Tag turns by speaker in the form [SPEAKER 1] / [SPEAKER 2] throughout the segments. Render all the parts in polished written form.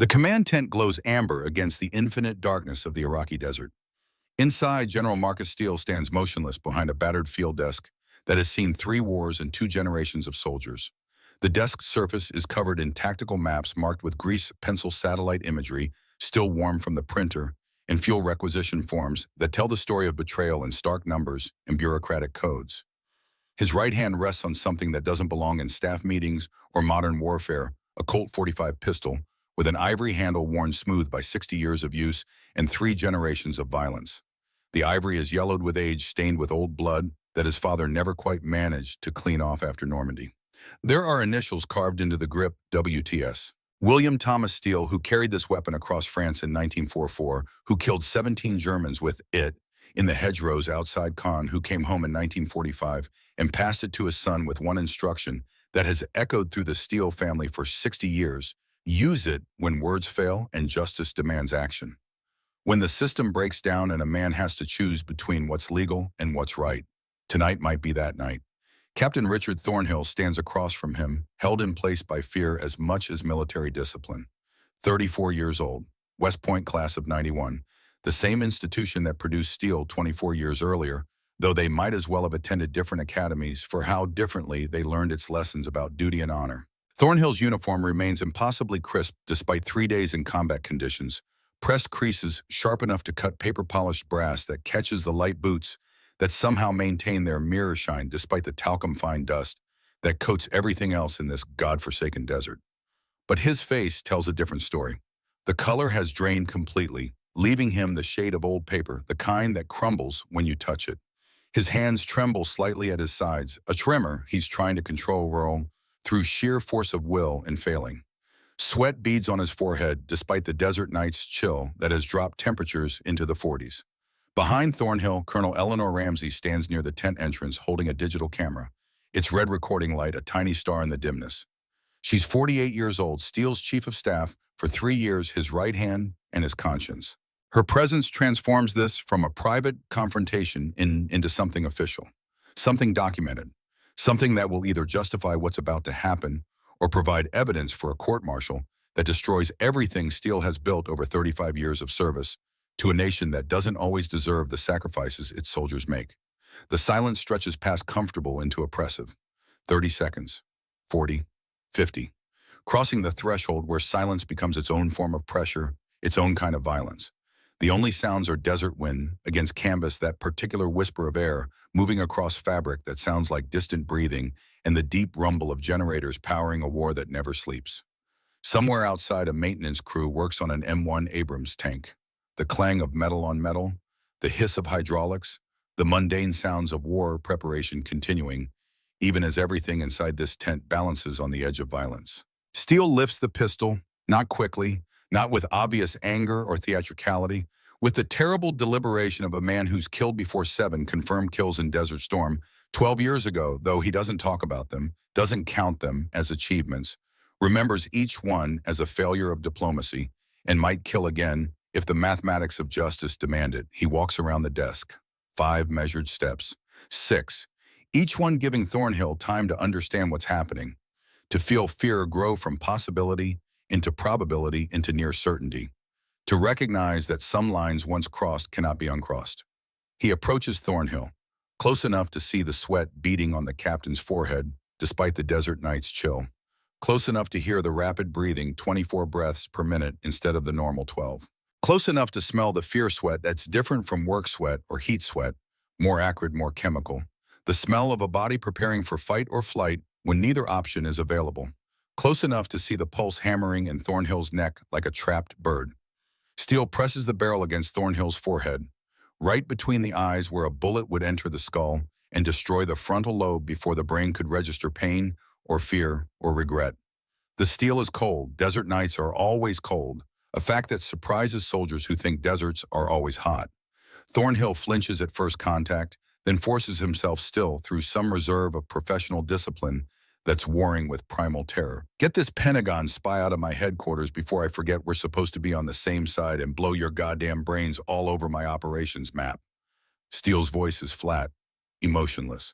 [SPEAKER 1] The command tent glows amber against the infinite darkness of the Iraqi desert. Inside, General Marcus Steele stands motionless behind a battered field desk that has seen 3 wars and 2 generations of soldiers. The desk's surface is covered in tactical maps marked with grease pencil satellite imagery, still warm from the printer, and fuel requisition forms that tell the story of betrayal in stark numbers and bureaucratic codes. His right hand rests on something that doesn't belong in staff meetings or modern warfare, a Colt 45 pistol, with an ivory handle worn smooth by 60 years of use and 3 generations of violence. The ivory is yellowed with age, stained with old blood that his father never quite managed to clean off after Normandy. There are initials carved into the grip, WTS. William Thomas Steele, who carried this weapon across France in 1944, who killed 17 Germans with it in the hedgerows outside Caen, who came home in 1945 and passed it to his son with one instruction that has echoed through the Steele family for 60 years: use it when words fail and justice demands action. When the system breaks down and a man has to choose between what's legal and what's right, tonight might be that night. Captain Richard Thornhill stands across from him, held in place by fear as much as military discipline. 34 years old, West Point class of '91, the same institution that produced Steele 24 years earlier, though they might as well have attended different academies for how differently they learned its lessons about duty and honor. Thornhill's uniform remains impossibly crisp despite 3 days in combat conditions, pressed creases sharp enough to cut paper-polished brass that catches the light boots that somehow maintain their mirror shine despite the talcum-fine dust that coats everything else in this godforsaken desert. But his face tells a different story. The color has drained completely, leaving him the shade of old paper, the kind that crumbles when you touch it. His hands tremble slightly at his sides, a tremor he's trying to control through sheer force of will and failing. Sweat beads on his forehead despite the desert night's chill that has dropped temperatures into the 40s. Behind Thornhill, Colonel Eleanor Ramsey stands near the tent entrance holding a digital camera, its red recording light a tiny star in the dimness. She's 48 years old, Steele's chief of staff, for 3 years his right hand and his conscience. Her presence transforms this from a private confrontation into something official, something documented, something that will either justify what's about to happen or provide evidence for a court-martial that destroys everything Steele has built over 35 years of service to a nation that doesn't always deserve the sacrifices its soldiers make. The silence stretches past comfortable into oppressive. 30 seconds, 40, 50, crossing the threshold where silence becomes its own form of pressure, its own kind of violence. The only sounds are desert wind against canvas, that particular whisper of air moving across fabric that sounds like distant breathing, and the deep rumble of generators powering a war that never sleeps. Somewhere outside, a maintenance crew works on an M1 Abrams tank. The clang of metal on metal, the hiss of hydraulics, the mundane sounds of war preparation continuing, even as everything inside this tent balances on the edge of violence. Steele lifts the pistol, not quickly, not with obvious anger or theatricality, with the terrible deliberation of a man who's killed before 7 confirmed kills in Desert Storm 12 years ago, though he doesn't talk about them, doesn't count them as achievements, remembers each one as a failure of diplomacy, and might kill again if the mathematics of justice demand it. He walks around the desk, 5 measured steps, 6, each one giving Thornhill time to understand what's happening, to feel fear grow from possibility into probability into near certainty, to recognize that some lines once crossed cannot be uncrossed. He approaches Thornhill, close enough to see the sweat beading on the captain's forehead despite the desert night's chill, close enough to hear the rapid breathing, 24 breaths per minute instead of the normal 12. Close enough to smell the fear sweat that's different from work sweat or heat sweat, more acrid, more chemical. The smell of a body preparing for fight or flight when neither option is available. Close enough to see the pulse hammering in Thornhill's neck like a trapped bird. Steele presses the barrel against Thornhill's forehead, right between the eyes where a bullet would enter the skull and destroy the frontal lobe before the brain could register pain or fear or regret. The steel is cold. Desert nights are always cold, a fact that surprises soldiers who think deserts are always hot. Thornhill flinches at first contact, then forces himself still through some reserve of professional discipline that's warring with primal terror. Get this Pentagon spy out of my headquarters before I forget we're supposed to be on the same side and blow your goddamn brains all over my operations map. Steele's voice is flat, emotionless,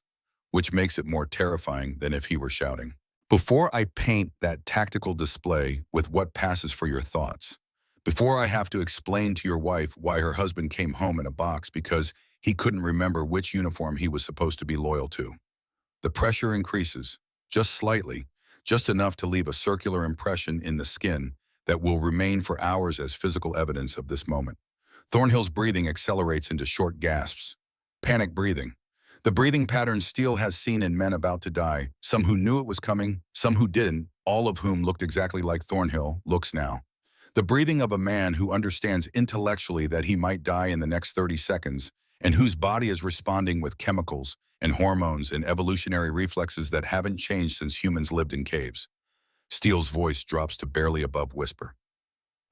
[SPEAKER 1] which makes it more terrifying than if he were shouting. Before I paint that tactical display with what passes for your thoughts, before I have to explain to your wife why her husband came home in a box because he couldn't remember which uniform he was supposed to be loyal to, the pressure increases, just slightly, just enough to leave a circular impression in the skin that will remain for hours as physical evidence of this moment. Thornhill's breathing accelerates into short gasps. Panic breathing. The breathing pattern Steele has seen in men about to die, some who knew it was coming, some who didn't, all of whom looked exactly like Thornhill looks now. The breathing of a man who understands intellectually that he might die in the next 30 seconds and whose body is responding with chemicals and hormones and evolutionary reflexes that haven't changed since humans lived in caves. Steele's voice drops to barely above whisper,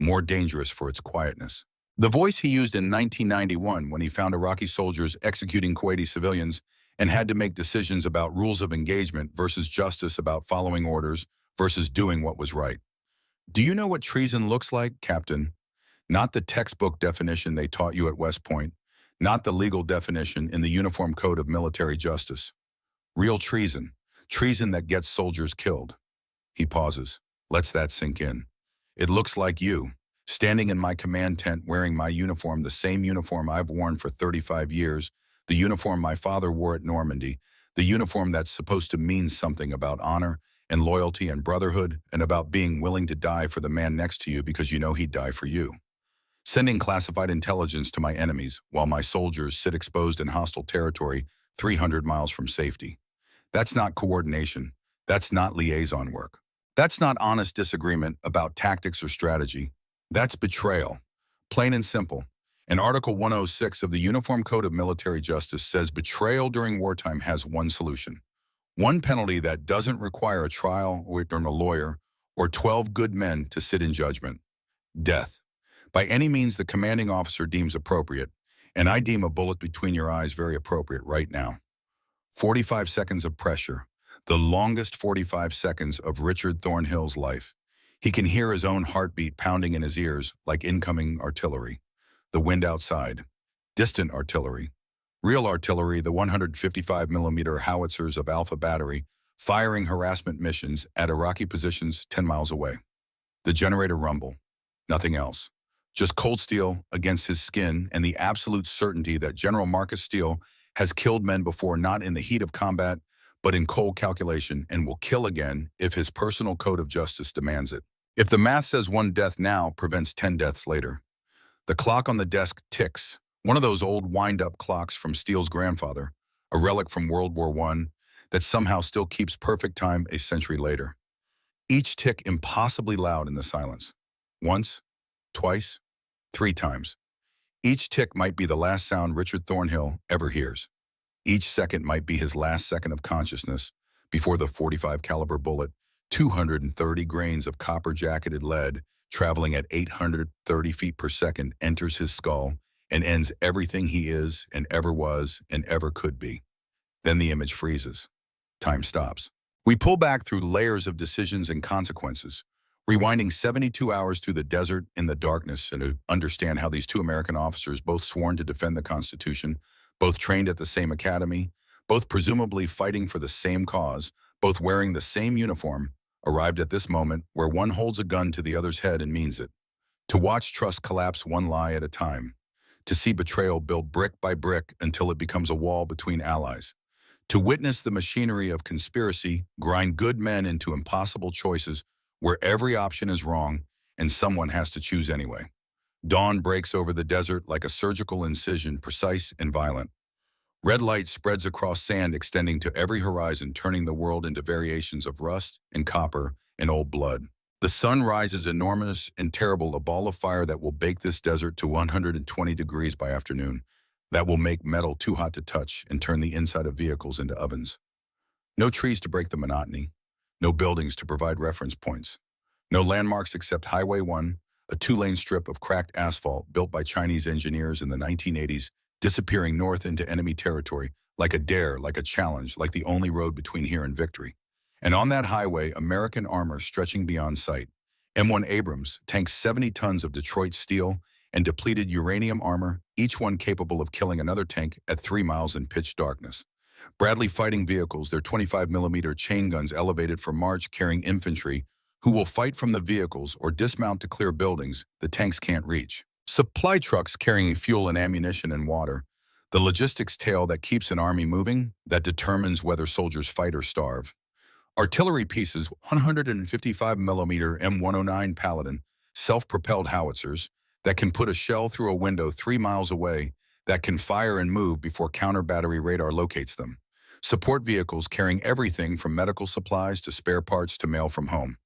[SPEAKER 1] more dangerous for its quietness. The voice he used in 1991 when he found Iraqi soldiers executing Kuwaiti civilians and had to make decisions about rules of engagement versus justice, about following orders versus doing what was right. Do you know what treason looks like, Captain? Not the textbook definition they taught you at West Point, not the legal definition in the Uniform Code of Military Justice. Real treason, treason that gets soldiers killed. He pauses, lets that sink in. It looks like you, standing in my command tent wearing my uniform, the same uniform I've worn for 35 years, the uniform my father wore at Normandy, the uniform that's supposed to mean something about honor and loyalty and brotherhood and about being willing to die for the man next to you because you know he'd die for you. Sending classified intelligence to my enemies while my soldiers sit exposed in hostile territory 300 miles from safety. That's not coordination. That's not liaison work. That's not honest disagreement about tactics or strategy. That's betrayal. Plain and simple. And Article 106 of the Uniform Code of Military Justice says betrayal during wartime has one solution. One penalty that doesn't require a trial or a lawyer or 12 good men to sit in judgment. Death. By any means the commanding officer deems appropriate, and I deem a bullet between your eyes very appropriate right now. 45 seconds of pressure. The longest 45 seconds of Richard Thornhill's life. He can hear his own heartbeat pounding in his ears like incoming artillery. The wind outside. Distant artillery. Real artillery, the 155mm howitzers of Alpha Battery, firing harassment missions at Iraqi positions 10 miles away. The generator rumble. Nothing else. Just cold steel against his skin and the absolute certainty that General Marcus Steele has killed men before, not in the heat of combat, but in cold calculation, and will kill again if his personal code of justice demands it. If the math says one death now prevents 10 deaths later. The clock on the desk ticks, one of those old wind-up clocks from Steele's grandfather, a relic from World War I that somehow still keeps perfect time a century later. Each tick impossibly loud in the silence. Once, twice, 3 times. Each tick might be the last sound Richard Thornhill ever hears. Each second might be his last second of consciousness before the 45 caliber bullet, 230 grains of copper-jacketed lead, traveling at 830 feet per second, enters his skull and ends everything he is and ever was and ever could be. Then the image freezes. Time stops. We pull back through layers of decisions and consequences, rewinding 72 hours through the desert in the darkness and to understand how these 2 American officers, both sworn to defend the Constitution, both trained at the same academy, both presumably fighting for the same cause, both wearing the same uniform, arrived at this moment where one holds a gun to the other's head and means it. To watch trust collapse one lie at a time. To see betrayal build brick by brick until it becomes a wall between allies. To witness the machinery of conspiracy grind good men into impossible choices where every option is wrong and someone has to choose anyway. Dawn breaks over the desert like a surgical incision, precise and violent. Red light spreads across sand, extending to every horizon, turning the world into variations of rust and copper and old blood. The sun rises enormous and terrible, a ball of fire that will bake this desert to 120 degrees by afternoon, that will make metal too hot to touch and turn the inside of vehicles into ovens. No trees to break the monotony, no buildings to provide reference points, no landmarks except Highway 1, a 2-lane strip of cracked asphalt built by Chinese engineers in the 1980s, disappearing north into enemy territory, like a dare, like a challenge, like the only road between here and victory. And on that highway, American armor stretching beyond sight. M1 Abrams tanks 70 tons of Detroit steel and depleted uranium armor, each one capable of killing another tank at 3 miles in pitch darkness. Bradley fighting vehicles, their 25mm chain guns elevated for march carrying infantry who will fight from the vehicles or dismount to clear buildings the tanks can't reach. Supply trucks carrying fuel and ammunition and water. The logistics tail that keeps an army moving, that determines whether soldiers fight or starve. Artillery pieces, 155mm M109 Paladin, self-propelled howitzers that can put a shell through a window 3 miles away, that can fire and move before counter-battery radar locates them. Support vehicles carrying everything from medical supplies to spare parts to mail from home.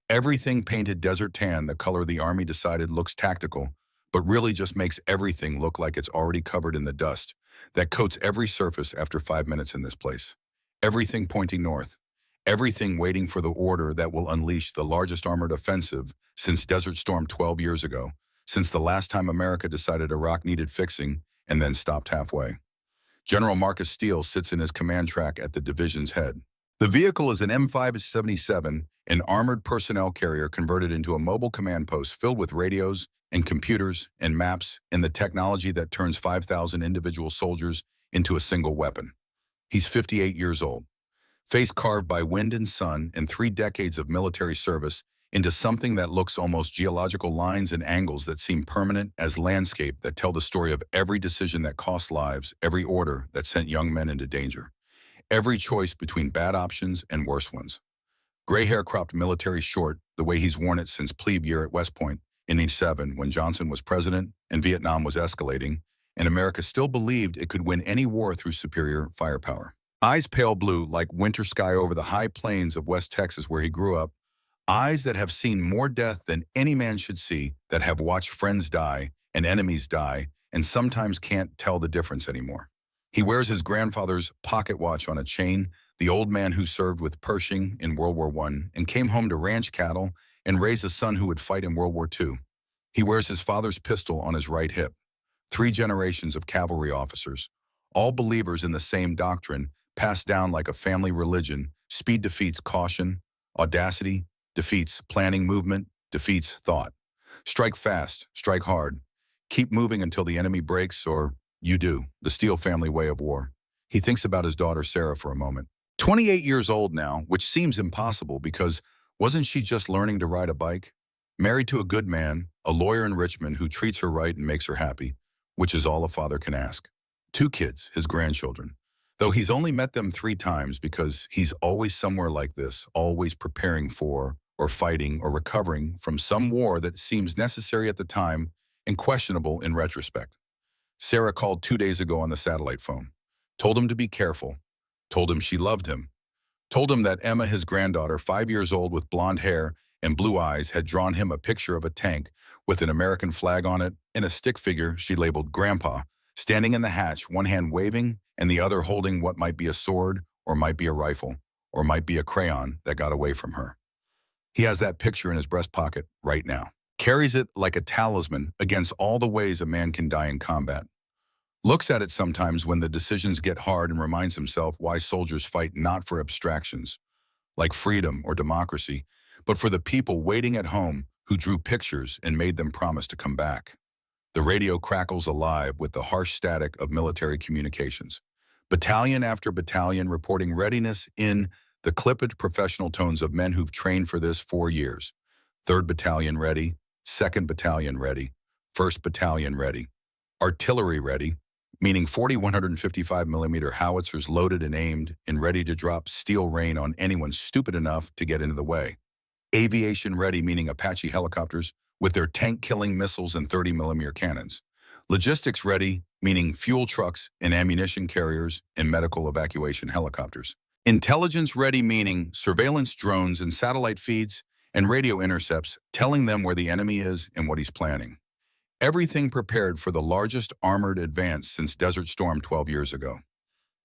[SPEAKER 1] Everything painted desert tan, the color the Army decided looks tactical, but really just makes everything look like it's already covered in the dust that coats every surface after 5 minutes in this place. Everything pointing north. Everything waiting for the order that will unleash the largest armored offensive since Desert Storm 12 years ago, since the last time America decided Iraq needed fixing and then stopped halfway. General Marcus Steele sits in his command track at the division's head. The vehicle is an M577, an armored personnel carrier converted into a mobile command post filled with radios and computers and maps and the technology that turns 5,000 individual soldiers into a single weapon. He's 58 years old. Face carved by wind and sun and 3 decades of military service into something that looks almost geological lines and angles that seem permanent as landscape that tell the story of every decision that cost lives, every order that sent young men into danger, every choice between bad options and worse ones. Gray hair cropped military short, the way he's worn it since plebe year at West Point in '87 when Johnson was president and Vietnam was escalating, and America still believed it could win any war through superior firepower. Eyes pale blue like winter sky over the high plains of West Texas where he grew up, eyes that have seen more death than any man should see, that have watched friends die and enemies die and sometimes can't tell the difference anymore. He wears his grandfather's pocket watch on a chain, the old man who served with Pershing in World War I and came home to ranch cattle and raise a son who would fight in World War II. He wears his father's pistol on his right hip. 3 generations of cavalry officers, all believers in the same doctrine, passed down like a family religion. Speed defeats caution, audacity defeats planning, movement defeats thought. Strike fast, strike hard. Keep moving until the enemy breaks, or you do, the Steele family way of war. He thinks about his daughter Sarah for a moment. 28 years old now, which seems impossible because wasn't she just learning to ride a bike? Married to a good man, a lawyer in Richmond who treats her right and makes her happy, which is all a father can ask. 2 kids, his grandchildren. Though he's only met them 3 times because he's always somewhere like this, always preparing for, or fighting, or recovering from some war that seems necessary at the time and questionable in retrospect. Sarah called 2 days ago on the satellite phone, told him to be careful, told him she loved him, told him that Emma, his granddaughter, 5 years old with blonde hair and blue eyes, had drawn him a picture of a tank with an American flag on it and a stick figure she labeled Grandpa, standing in the hatch, one hand waving and the other holding what might be a sword or might be a rifle or might be a crayon that got away from her. He has that picture in his breast pocket right now. Carries it like a talisman against all the ways a man can die in combat. Looks at it sometimes when the decisions get hard and reminds himself why soldiers fight not for abstractions, like freedom or democracy, but for the people waiting at home who drew pictures and made them promise to come back. The radio crackles alive with the harsh static of military communications. Battalion after battalion reporting readiness in the clipped professional tones of men who've trained for this 4 years. 3rd Battalion ready, 2nd Battalion ready, 1st Battalion ready. Artillery ready, meaning 155mm howitzers loaded and aimed and ready to drop steel rain on anyone stupid enough to get into the way. Aviation ready, meaning Apache helicopters with their tank-killing missiles and 30mm cannons. Logistics ready, meaning fuel trucks and ammunition carriers and medical evacuation helicopters. Intelligence ready, meaning surveillance drones and satellite feeds and radio intercepts telling them where the enemy is and what he's planning. Everything prepared for the largest armored advance since Desert Storm 12 years ago.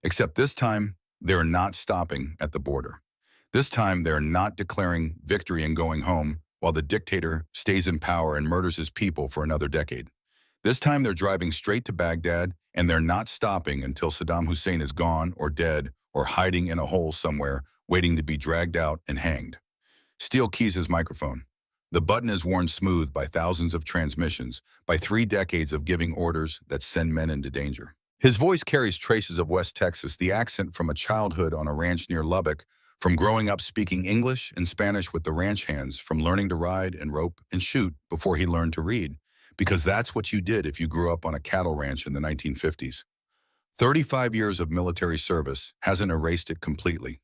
[SPEAKER 1] Except this time, they're not stopping at the border. This time, they're not declaring victory and going home while the dictator stays in power and murders his people for another decade. This time, they're driving straight to Baghdad, and they're not stopping until Saddam Hussein is gone or dead or hiding in a hole somewhere, waiting to be dragged out and hanged. Steele keys his microphone. The button is worn smooth by thousands of transmissions, by 3 decades of giving orders that send men into danger. His voice carries traces of West Texas, the accent from a childhood on a ranch near Lubbock, from growing up speaking English and Spanish with the ranch hands, from learning to ride and rope and shoot before he learned to read, because that's what you did if you grew up on a cattle ranch in the 1950s. 35 years of military service hasn't erased it completely.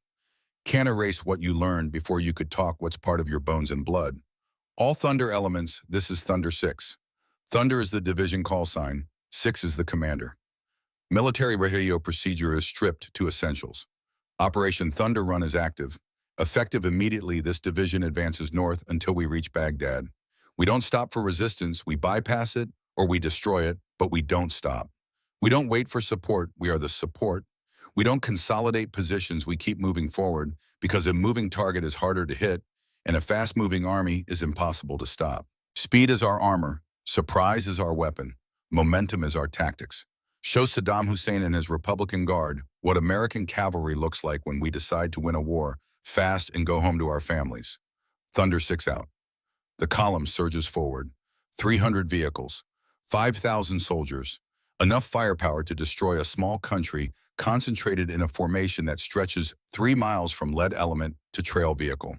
[SPEAKER 1] Can't erase what you learned before you could talk what's part of your bones and blood. All Thunder elements, this is Thunder 6. Thunder is the division call sign, 6 is the commander. Military radio procedure is stripped to essentials. Operation Thunder Run is active. Effective immediately, this division advances north until we reach Baghdad. We don't stop for resistance, we bypass it, or we destroy it, but we don't stop. We don't wait for support, we are the support. We don't consolidate positions, we keep moving forward, because a moving target is harder to hit, and a fast-moving army is impossible to stop. Speed is our armor, surprise is our weapon, momentum is our tactics. Show Saddam Hussein and his Republican Guard what American cavalry looks like when we decide to win a war, fast and go home to our families. Thunder 6 out. The column surges forward. 300 vehicles, 5,000 soldiers, enough firepower to destroy a small country concentrated in a formation that stretches 3 miles from lead element to trail vehicle.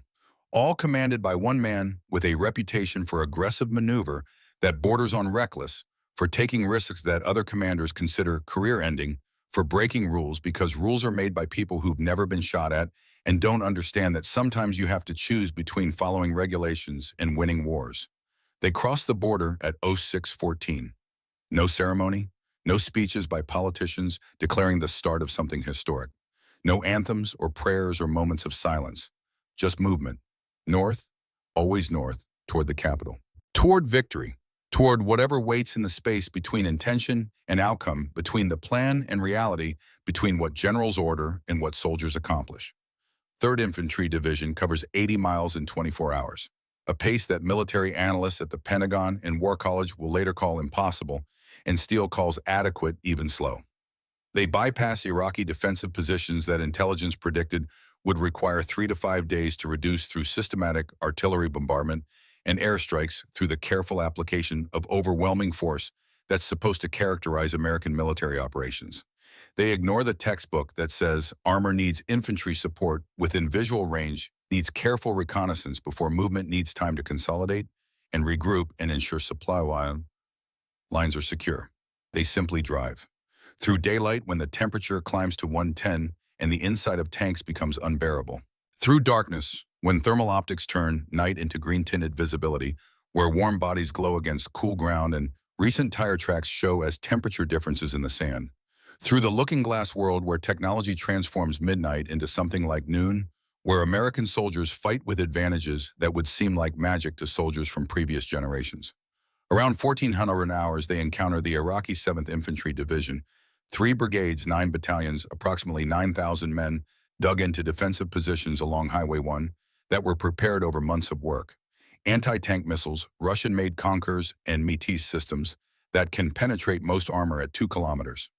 [SPEAKER 1] All commanded by one man with a reputation for aggressive maneuver that borders on reckless, for taking risks that other commanders consider career-ending, for breaking rules because rules are made by people who've never been shot at and don't understand that sometimes you have to choose between following regulations and winning wars. They cross the border at 06:14. No ceremony, no speeches by politicians declaring the start of something historic. No anthems or prayers or moments of silence. Just movement. North, always north, toward the capital. Toward victory. Toward whatever waits in the space between intention and outcome, between the plan and reality, between what generals order and what soldiers accomplish. 3rd Infantry Division covers 80 miles in 24 hours, a pace that military analysts at the Pentagon and War College will later call impossible, and Steele calls adequate, even slow. They bypass Iraqi defensive positions that intelligence predicted would require 3 to 5 days to reduce through systematic artillery bombardment and airstrikes through the careful application of overwhelming force that's supposed to characterize American military operations. They ignore the textbook that says armor needs infantry support within visual range, needs careful reconnaissance before movement, needs time to consolidate and regroup and ensure supply lines are secure. They simply drive. Through daylight when the temperature climbs to 110 and the inside of tanks becomes unbearable. Through darkness, when thermal optics turn night into green-tinted visibility, where warm bodies glow against cool ground and recent tire tracks show as temperature differences in the sand. Through the looking-glass world where technology transforms midnight into something like noon, where American soldiers fight with advantages that would seem like magic to soldiers from previous generations. Around 1400 hours, they encounter the Iraqi 7th Infantry Division, 3 brigades, 9 battalions, approximately 9,000 men, dug into defensive positions along Highway 1 that were prepared over months of work. Anti-tank missiles, Russian-made Konkurs and Metis systems that can penetrate most armor at 2 kilometers.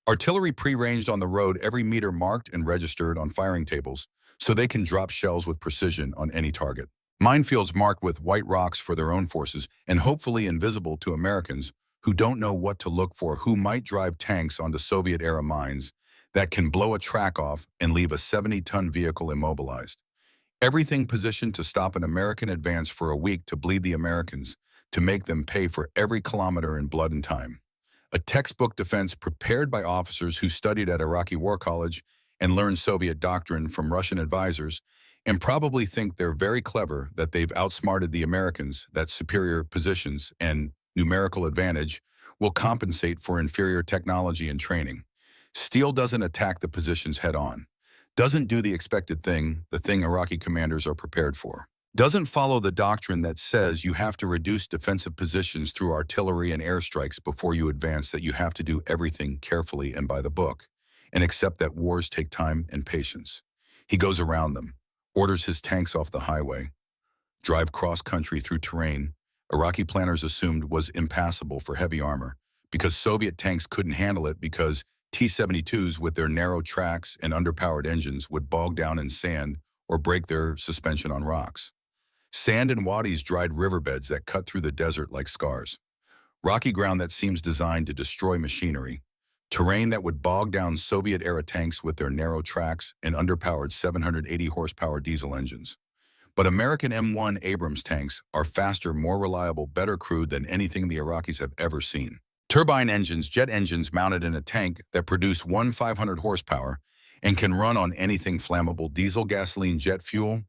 [SPEAKER 1] Artillery pre-ranged on the road, every meter marked and registered on firing tables, so they can drop shells with precision on any target. Minefields marked with white rocks for their own forces and hopefully invisible to Americans who don't know what to look for, who might drive tanks onto Soviet-era mines that can blow a track off and leave a 70-ton vehicle immobilized. Everything positioned to stop an American advance for a week, to bleed the Americans, to make them pay for every kilometer in blood and time. A textbook defense prepared by officers who studied at Iraqi War College and learned Soviet doctrine from Russian advisors, and probably think they're very clever, that they've outsmarted the Americans, that superior positions and numerical advantage will compensate for inferior technology and training. Steele doesn't attack the positions head-on, doesn't do the expected thing, the thing Iraqi commanders are prepared for. Doesn't follow the doctrine that says you have to reduce defensive positions through artillery and airstrikes before you advance, that you have to do everything carefully and by the book, and accept that wars take time and patience. He goes around them, orders his tanks off the highway, drive cross-country through terrain Iraqi planners assumed was impassable for heavy armor, because Soviet tanks couldn't handle it, because T-72s with their narrow tracks and underpowered engines would bog down in sand or break their suspension on rocks. Sand and wadis, dried riverbeds that cut through the desert like scars. Rocky ground that seems designed to destroy machinery. terrain that would bog down Soviet-era tanks with their narrow tracks and underpowered 780 horsepower diesel engines. But American M1 Abrams tanks are faster, more reliable, better crewed than anything the Iraqis have ever seen. Turbine engines, jet engines mounted in a tank that produce 500 horsepower and can run on anything flammable: diesel, gasoline, jet fuel,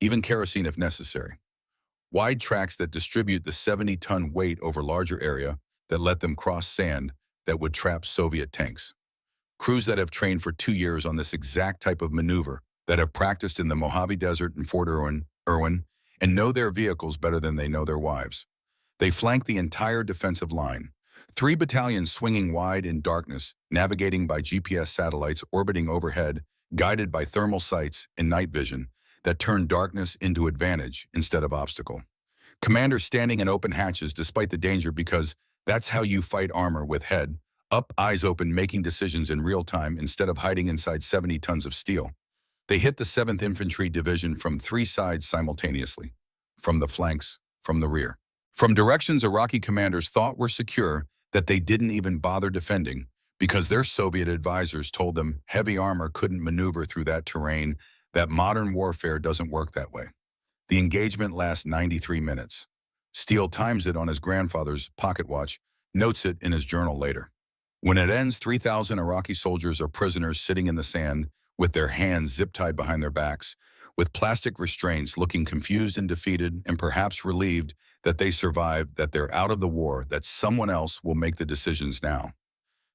[SPEAKER 1] even kerosene if necessary. Wide tracks that distribute the 70-ton weight over larger area that let them cross sand that would trap Soviet tanks. Crews that have trained for 2 years on this exact type of maneuver, that have practiced in the Mojave Desert and Fort Irwin, and know their vehicles better than they know their wives. They flank the entire defensive line. 3 battalions swinging wide in darkness, navigating by GPS satellites orbiting overhead, guided by thermal sights and night vision that turn darkness into advantage instead of obstacle. Commanders standing in open hatches despite the danger, because that's how you fight armor, with head up, eyes open, making decisions in real time instead of hiding inside 70 tons of steel. They hit the 7th Infantry Division from 3 sides simultaneously, from the flanks, from the rear, from directions Iraqi commanders thought were secure that they didn't even bother defending because their Soviet advisors told them heavy armor couldn't maneuver through that terrain, that modern warfare doesn't work that way. The engagement lasts 93 minutes. Steele times it on his grandfather's pocket watch, notes it in his journal later. When it ends, 3,000 Iraqi soldiers are prisoners sitting in the sand with their hands zip-tied behind their backs, with plastic restraints, looking confused and defeated, and perhaps relieved that they survived, that they're out of the war, that someone else will make the decisions now.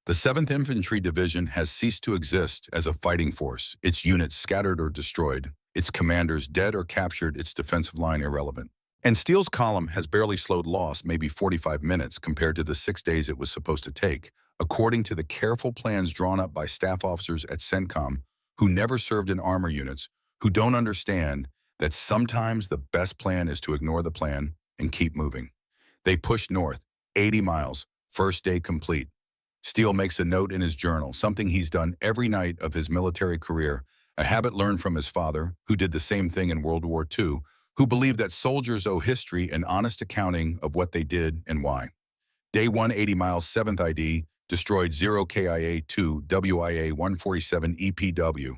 [SPEAKER 1] The 7th Infantry Division has ceased to exist as a fighting force, its units scattered or destroyed, its commanders dead or captured, its defensive line irrelevant. And Steele's column has barely slowed loss, maybe 45 minutes compared to the 6 days it was supposed to take, according to the careful plans drawn up by staff officers at CENTCOM who never served in armor units, who don't understand that sometimes the best plan is to ignore the plan and keep moving. They pushed north, 80 miles, first day complete. Steele makes a note in his journal, something he's done every night of his military career, a habit learned from his father, who did the same thing in World War II, who believed that soldiers owe history an honest accounting of what they did and why. Day 180 miles, 7th ID, destroyed 0 KIA-2 WIA-147 EPW.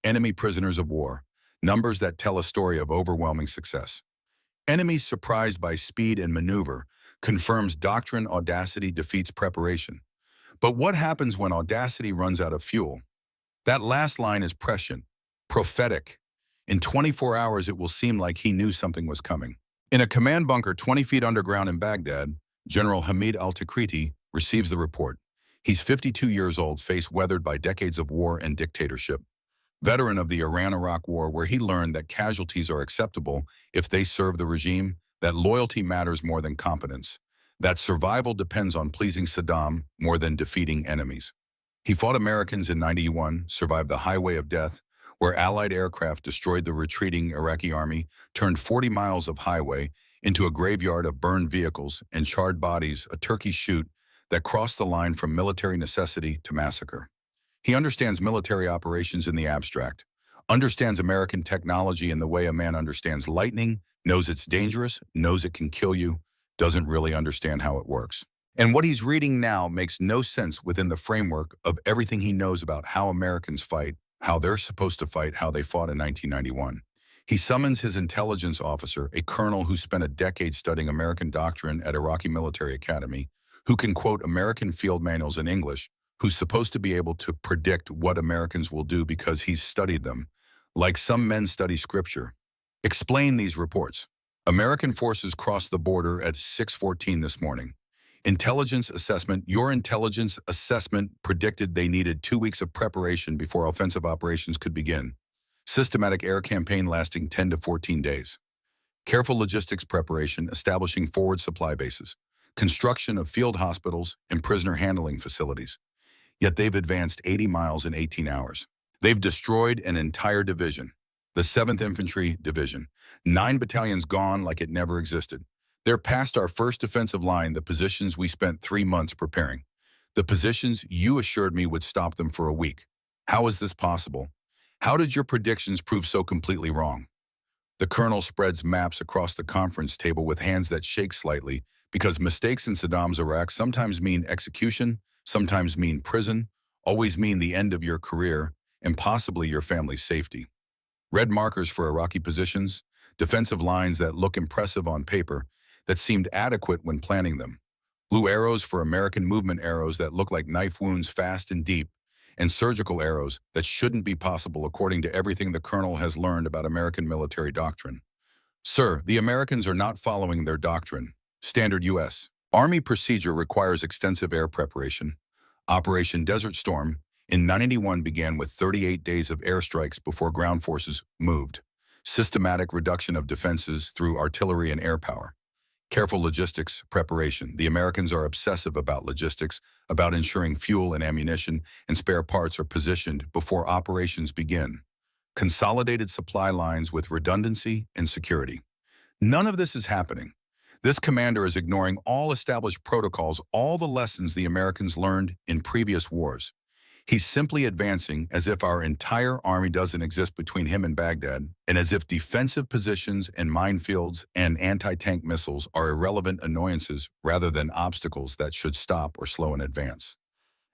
[SPEAKER 1] Enemy prisoners of war, numbers that tell a story of overwhelming success. Enemies surprised by speed and maneuver, confirms doctrine audacity defeats preparation. But what happens when audacity runs out of fuel? That last line is prescient, prophetic. In 24 hours, it will seem like he knew something was coming. In a command bunker 20 feet underground in Baghdad, General Hamid al-Tikriti receives the report. He's 52 years old, face weathered by decades of war and dictatorship. Veteran of the Iran-Iraq War, where he learned that casualties are acceptable if they serve the regime, that loyalty matters more than competence, that survival depends on pleasing Saddam more than defeating enemies. He fought Americans in '91, survived the highway of death, where Allied aircraft destroyed the retreating Iraqi army, turned 40 miles of highway into a graveyard of burned vehicles and charred bodies, a turkey shoot that crossed the line from military necessity to massacre. He understands military operations in the abstract, understands American technology in the way a man understands lightning, knows it's dangerous, knows it can kill you, doesn't really understand how it works. And what he's reading now makes no sense within the framework of everything he knows about how Americans fight, how they're supposed to fight, how they fought in 1991. He summons his intelligence officer, a colonel who spent a decade studying American doctrine at Iraqi Military Academy, who can quote American field manuals in English, who's supposed to be able to predict what Americans will do because he's studied them, like some men study scripture. Explain these reports. American forces crossed the border at 6:14 this morning. Intelligence assessment. Your intelligence assessment predicted they needed 2 weeks of preparation before offensive operations could begin. Systematic air campaign lasting 10 to 14 days. Careful logistics preparation, establishing forward supply bases. Construction of field hospitals and prisoner handling facilities. Yet they've advanced 80 miles in 18 hours. They've destroyed an entire division, the 7th Infantry Division. 9 battalions gone like it never existed. They're past our first defensive line, the positions we spent 3 months preparing. The positions you assured me would stop them for a week. How is this possible? How did your predictions prove so completely wrong? The colonel spreads maps across the conference table with hands that shake slightly, because mistakes in Saddam's Iraq sometimes mean execution, sometimes mean prison, always mean the end of your career, and possibly your family's safety. Red markers for Iraqi positions, defensive lines that look impressive on paper, that seemed adequate when planning them. Blue arrows for American movement arrows that look like knife wounds fast and deep, and surgical arrows that shouldn't be possible according to everything the colonel has learned about American military doctrine. Sir, the Americans are not following their doctrine. Standard U.S. Army procedure requires extensive air preparation. Operation Desert Storm in 1991 began with 38 days of airstrikes before ground forces moved. Systematic reduction of defenses through artillery and air power. Careful logistics preparation. The Americans are obsessive about logistics, about ensuring fuel and ammunition and spare parts are positioned before operations begin. Consolidated supply lines with redundancy and security. None of this is happening. This commander is ignoring all established protocols, all the lessons the Americans learned in previous wars. He's simply advancing as if our entire army doesn't exist between him and Baghdad, and as if defensive positions and minefields and anti-tank missiles are irrelevant annoyances rather than obstacles that should stop or slow an advance.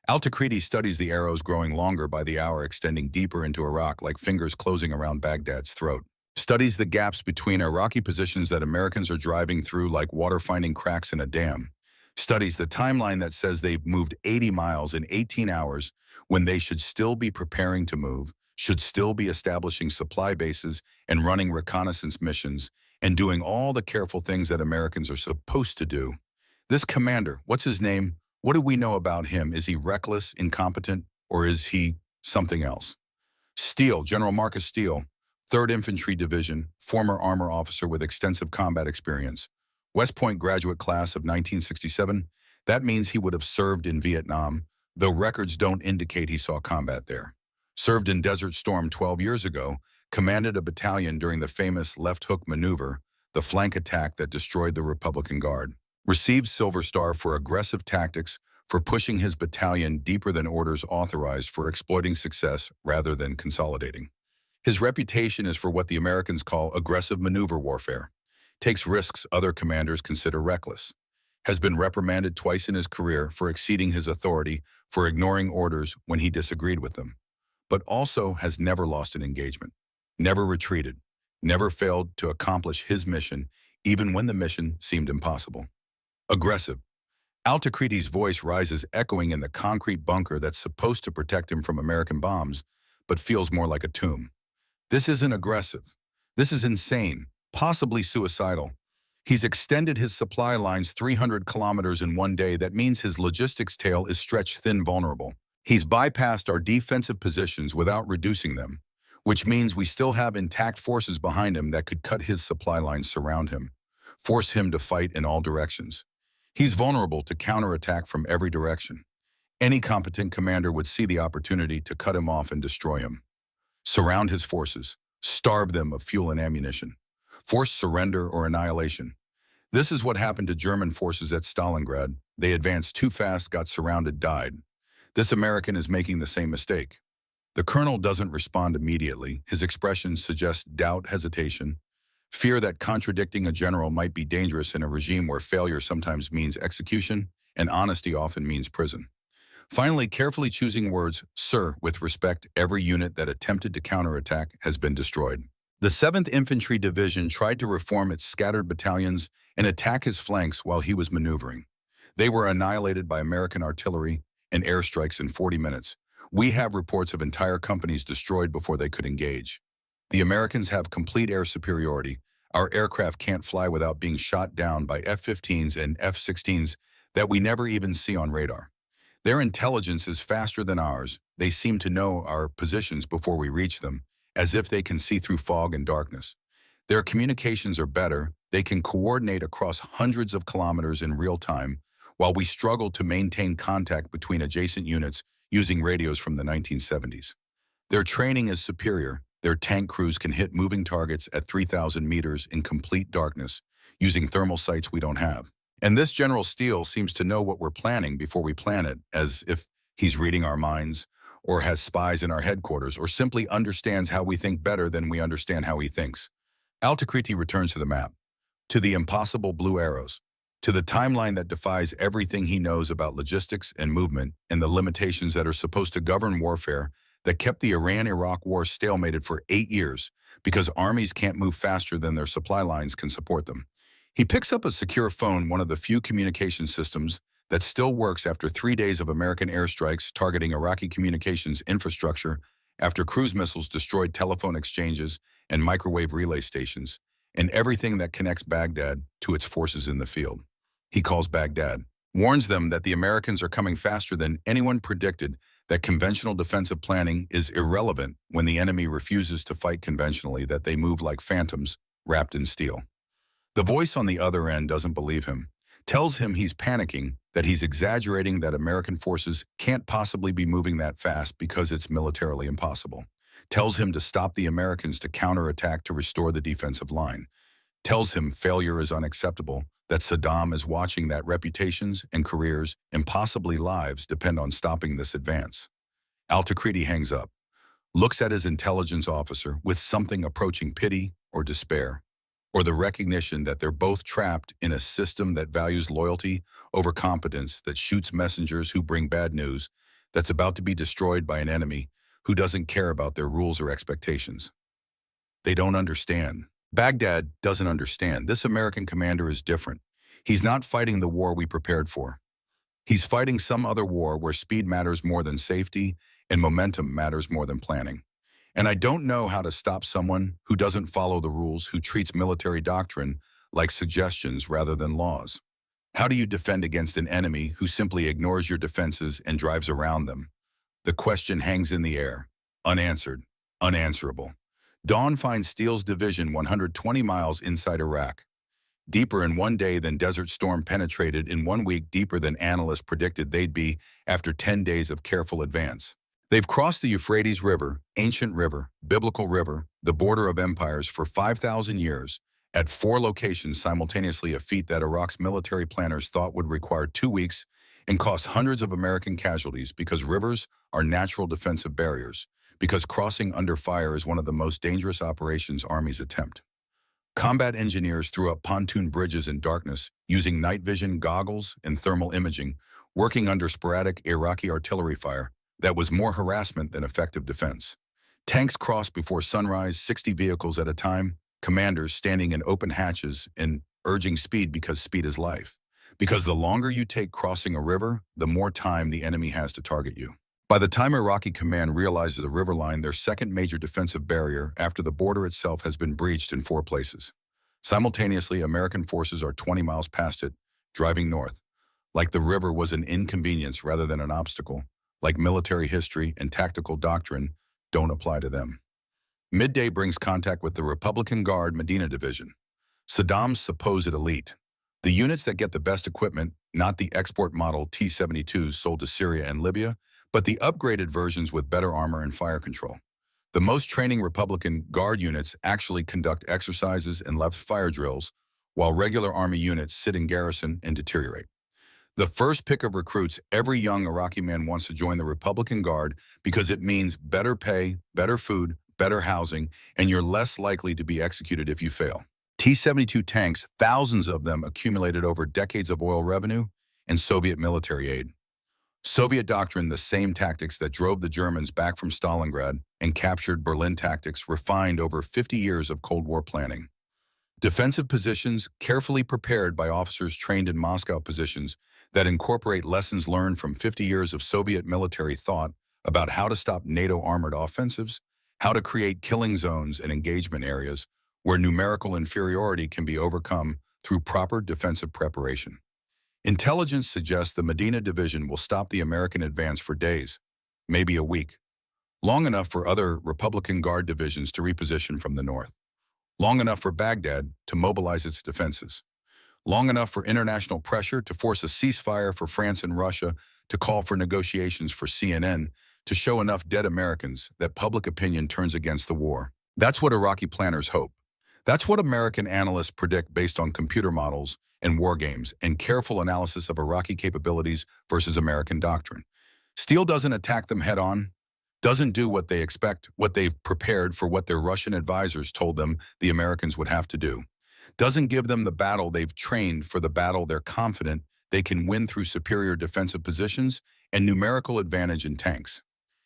[SPEAKER 1] Al-Takriti studies the arrows growing longer by the hour, extending deeper into Iraq like fingers closing around Baghdad's throat. Studies the gaps between Iraqi positions that Americans are driving through like water finding cracks in a dam. Studies the timeline that says they've moved 80 miles in 18 hours when they should still be preparing to move, should still be establishing supply bases and running reconnaissance missions, and doing all the careful things that Americans are supposed to do. This commander, what's his name? What do we know about him? Is he reckless, incompetent, or is he something else? Steele, General Marcus Steele, 3rd Infantry Division, former armor officer with extensive combat experience. West Point graduate class of 1967. That means he would have served in Vietnam, though records don't indicate he saw combat there. Served in Desert Storm 12 years ago, commanded a battalion during the famous left hook maneuver, the flank attack that destroyed the Republican Guard. Received Silver Star for aggressive tactics, for pushing his battalion deeper than orders authorized, for exploiting success rather than consolidating. His reputation is for what the Americans call aggressive maneuver warfare. Takes risks other commanders consider reckless. Has been reprimanded twice in his career for exceeding his authority, for ignoring orders when he disagreed with them. But also has never lost an engagement, never retreated, never failed to accomplish his mission, even when the mission seemed impossible. Aggressive. Al-Takriti's voice rises echoing in the concrete bunker that's supposed to protect him from American bombs, but feels more like a tomb. This isn't aggressive. This is insane, possibly suicidal. He's extended his supply lines 300 kilometers in one day. That means his logistics tail is stretched thin, vulnerable. He's bypassed our defensive positions without reducing them, which means we still have intact forces behind him that could cut his supply lines, surround him, force him to fight in all directions. He's vulnerable to counterattack from every direction. Any competent commander would see the opportunity to cut him off and destroy him. Surround his forces, starve them of fuel and ammunition, force surrender or annihilation. This is what happened to German forces at Stalingrad. They advanced too fast, got surrounded, died. This American is making the same mistake. The colonel doesn't respond immediately. His expressions suggest doubt, hesitation, fear that contradicting a general might be dangerous in a regime where failure sometimes means execution and honesty often means prison. Finally, carefully choosing words, sir, with respect, every unit that attempted to counterattack has been destroyed. The 7th Infantry Division tried to reform its scattered battalions and attack his flanks while he was maneuvering. They were annihilated by American artillery and airstrikes in 40 minutes. We have reports of entire companies destroyed before they could engage. The Americans have complete air superiority. Our aircraft can't fly without being shot down by F-15s and F-16s that we never even see on radar. Their intelligence is faster than ours. They seem to know our positions before we reach them, as if they can see through fog and darkness. Their communications are better. They can coordinate across hundreds of kilometers in real time, while we struggle to maintain contact between adjacent units using radios from the 1970s. Their training is superior. Their tank crews can hit moving targets at 3,000 meters in complete darkness, using thermal sights we don't have. And this General Steele seems to know what we're planning before we plan it, as if he's reading our minds, or has spies in our headquarters, or simply understands how we think better than we understand how he thinks. Al-Takriti returns to the map, to the impossible blue arrows. to the timeline that defies everything he knows about logistics and movement and the limitations that are supposed to govern warfare that kept the Iran-Iraq war stalemated for 8 years because armies can't move faster than their supply lines can support them. He picks up a secure phone, one of the few communication systems that still works after 3 days of American airstrikes targeting Iraqi communications infrastructure after cruise missiles destroyed telephone exchanges and microwave relay stations, and everything that connects Baghdad to its forces in the field. He calls Baghdad, warns them that the Americans are coming faster than anyone predicted, that conventional defensive planning is irrelevant when the enemy refuses to fight conventionally, that they move like phantoms wrapped in steel. The voice on the other end doesn't believe him, tells him he's panicking, that he's exaggerating, that American forces can't possibly be moving that fast because it's militarily impossible, tells him to stop the Americans to counterattack to restore the defensive line, tells him failure is unacceptable, that Saddam is watching, that reputations and careers and possibly lives depend on stopping this advance. Al-Takriti hangs up, looks at his intelligence officer with something approaching pity or despair, or the recognition that they're both trapped in a system that values loyalty over competence, that shoots messengers who bring bad news, that's about to be destroyed by an enemy who doesn't care about their rules or expectations. They don't understand. Baghdad doesn't understand. This American commander is different. He's not fighting the war we prepared for. He's fighting some other war where speed matters more than safety and momentum matters more than planning. And I don't know how to stop someone who doesn't follow the rules, who treats military doctrine like suggestions rather than laws. How do you defend against an enemy who simply ignores your defenses and drives around them? The question hangs in the air, unanswered, unanswerable. Dawn finds Steele's division 120 miles inside Iraq, deeper in one day than Desert Storm penetrated in 1 week, deeper than analysts predicted they'd be after 10 days of careful advance. They've crossed the Euphrates River, ancient river, biblical river, the border of empires for 5,000 years, at 4 locations simultaneously, a feat that Iraq's military planners thought would require 2 weeks and cost hundreds of American casualties, because rivers are natural defensive barriers, because crossing under fire is one of the most dangerous operations armies attempt. Combat engineers threw up pontoon bridges in darkness, using night vision goggles and thermal imaging, working under sporadic Iraqi artillery fire that was more harassment than effective defense. Tanks crossed before sunrise, 60 vehicles at a time, commanders standing in open hatches and urging speed because speed is life. Because the longer you take crossing a river, the more time the enemy has to target you. By the time Iraqi command realizes the river line, their second major defensive barrier after the border itself has been breached in 4 places. Simultaneously, American forces are 20 miles past it, driving north. Like the river was an inconvenience rather than an obstacle, like military history and tactical doctrine don't apply to them. Midday brings contact with the Republican Guard Medina Division, Saddam's supposed elite. The units that get the best equipment, not the export model T-72s sold to Syria and Libya, but the upgraded versions with better armor and fire control. The most training Republican Guard units actually conduct exercises and left fire drills, while regular Army units sit in garrison and deteriorate. The first pick of recruits, every young Iraqi man wants to join the Republican Guard because it means better pay, better food, better housing, and you're less likely to be executed if you fail. T-72 tanks, thousands of them accumulated over decades of oil revenue and Soviet military aid. Soviet doctrine, the same tactics that drove the Germans back from Stalingrad and captured Berlin, tactics refined over 50 years of Cold War planning. Defensive positions carefully prepared by officers trained in Moscow positions that incorporate lessons learned from 50 years of Soviet military thought about how to stop NATO armored offensives, how to create killing zones and engagement areas where numerical inferiority can be overcome through proper defensive preparation. Intelligence suggests the Medina Division will stop the American advance for days, maybe a week, long enough for other Republican Guard divisions to reposition from the north, long enough for Baghdad to mobilize its defenses, long enough for international pressure to force a ceasefire for France and Russia, to call for negotiations for CNN, to show enough dead Americans that public opinion turns against the war. That's what Iraqi planners hope. That's what American analysts predict based on computer models and war games and careful analysis of Iraqi capabilities versus American doctrine. Steele doesn't attack them head-on, doesn't do what they expect, what they've prepared for, what their Russian advisors told them the Americans would have to do. Doesn't give them the battle they've trained for, the battle they're confident they can win through superior defensive positions and numerical advantage in tanks.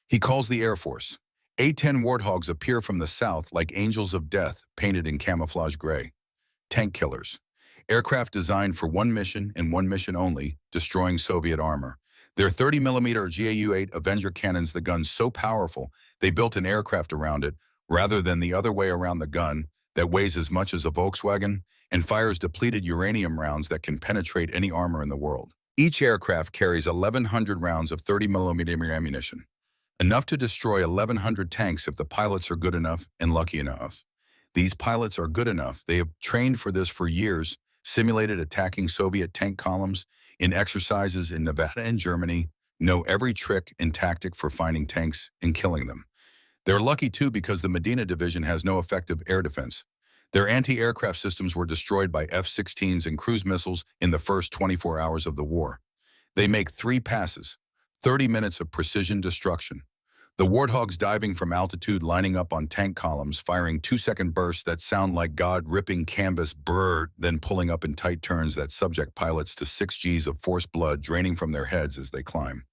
[SPEAKER 1] He calls the Air Force. A-10 Warthogs appear from the south like angels of death painted in camouflage gray. Tank killers. Aircraft designed for one mission and one mission only, destroying Soviet armor. Their 30mm GAU-8 Avenger cannons, the gun's so powerful, they built an aircraft around it, rather than the other way around, the gun that weighs as much as a Volkswagen and fires depleted uranium rounds that can penetrate any armor in the world. Each aircraft carries 1,100 rounds of 30mm ammunition, enough to destroy 1,100 tanks if the pilots are good enough and lucky enough. These pilots are good enough. They have trained for this for years, simulated attacking Soviet tank columns in exercises in Nevada and Germany, know every trick and tactic for finding tanks and killing them. They're lucky too because the Medina Division has no effective air defense. Their anti-aircraft systems were destroyed by F-16s and cruise missiles in the first 24 hours of the war. They make 3 passes, 30 minutes of precision destruction. The Warthogs diving from altitude, lining up on tank columns, firing 2-second bursts that sound like God ripping canvas brrr, then pulling up in tight turns that subject pilots to 6 Gs of forced blood draining from their heads as they climb.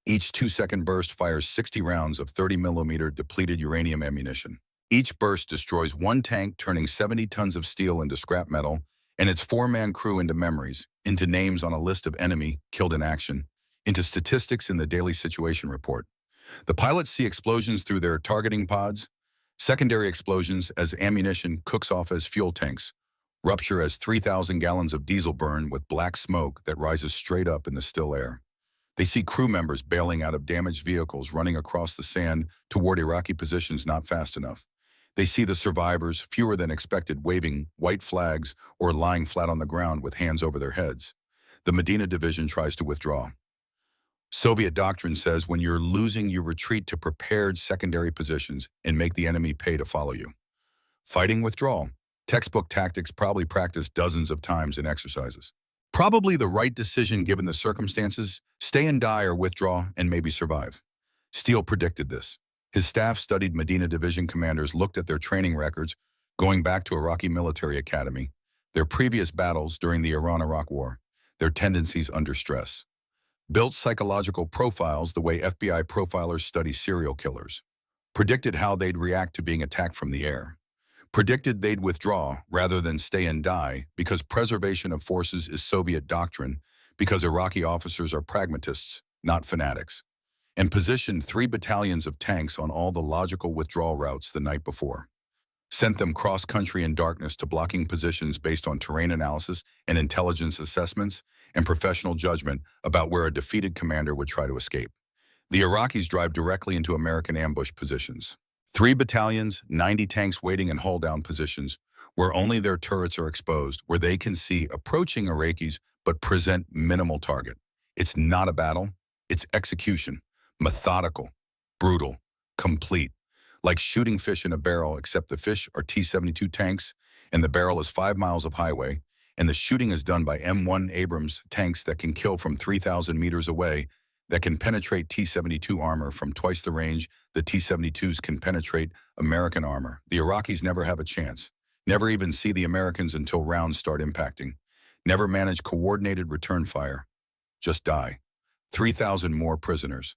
[SPEAKER 1] Each 2-second burst fires 60 rounds of 30mm depleted uranium ammunition. Each burst destroys 1 tank, turning 70 tons of steel into scrap metal, and its 4-man crew into memories, into names on a list of enemy killed in action, into statistics in the daily situation report. The pilots see explosions through their targeting pods, secondary explosions as ammunition cooks off as fuel tanks, rupture as 3,000 gallons of diesel burn with black smoke that rises straight up in the still air. They see crew members bailing out of damaged vehicles, running across the sand toward Iraqi positions not fast enough. They see the survivors, fewer than expected, waving white flags or lying flat on the ground with hands over their heads. The Medina Division tries to withdraw. Soviet doctrine says when you're losing, you retreat to prepared secondary positions and make the enemy pay to follow you. Fighting withdrawal. Textbook tactics, probably practiced dozens of times in exercises. Probably the right decision given the circumstances. Stay and die or withdraw and maybe survive. Steele predicted this. His staff studied Medina Division commanders, looked at their training records going back to Iraqi military academy, their previous battles during the Iran-Iraq War, their tendencies under stress. Built psychological profiles the way FBI profilers study serial killers. Predicted how they'd react to being attacked from the air. Predicted they'd withdraw rather than stay and die because preservation of forces is Soviet doctrine, because Iraqi officers are pragmatists, not fanatics. And positioned 3 battalions of tanks on all the logical withdrawal routes the night before. Sent them cross-country in darkness to blocking positions based on terrain analysis and intelligence assessments and professional judgment about where a defeated commander would try to escape. The Iraqis drive directly into American ambush positions. 3 battalions, 90 tanks waiting in hull-down positions where only their turrets are exposed, where they can see approaching Iraqis but present minimal target. It's not a battle, it's execution. Methodical, brutal, complete. Like shooting fish in a barrel, except the fish are T-72 tanks and the barrel is 5 miles of highway, and the shooting is done by M1 Abrams tanks that can kill from 3,000 meters away, that can penetrate T-72 armor from twice the range the T-72s can penetrate American armor. The Iraqis never have a chance, never even see the Americans until rounds start impacting, never manage coordinated return fire, just die. 3,000 more prisoners.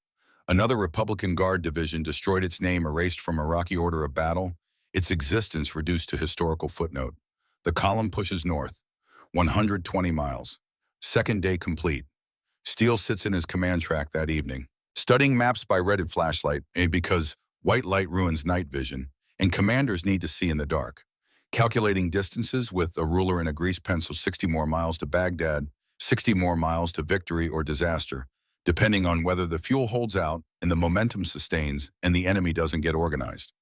[SPEAKER 1] Another Republican Guard division destroyed, its name erased from Iraqi order of battle, its existence reduced to historical footnote. The column pushes north, 120 miles. Second day complete. Steele sits in his command track that evening, studying maps by redded flashlight, because white light ruins night vision, and commanders need to see in the dark. Calculating distances with a ruler and a grease pencil, 60 more miles to Baghdad, 60 more miles to victory or disaster, depending on whether the fuel holds out and the momentum sustains and the enemy doesn't get organized.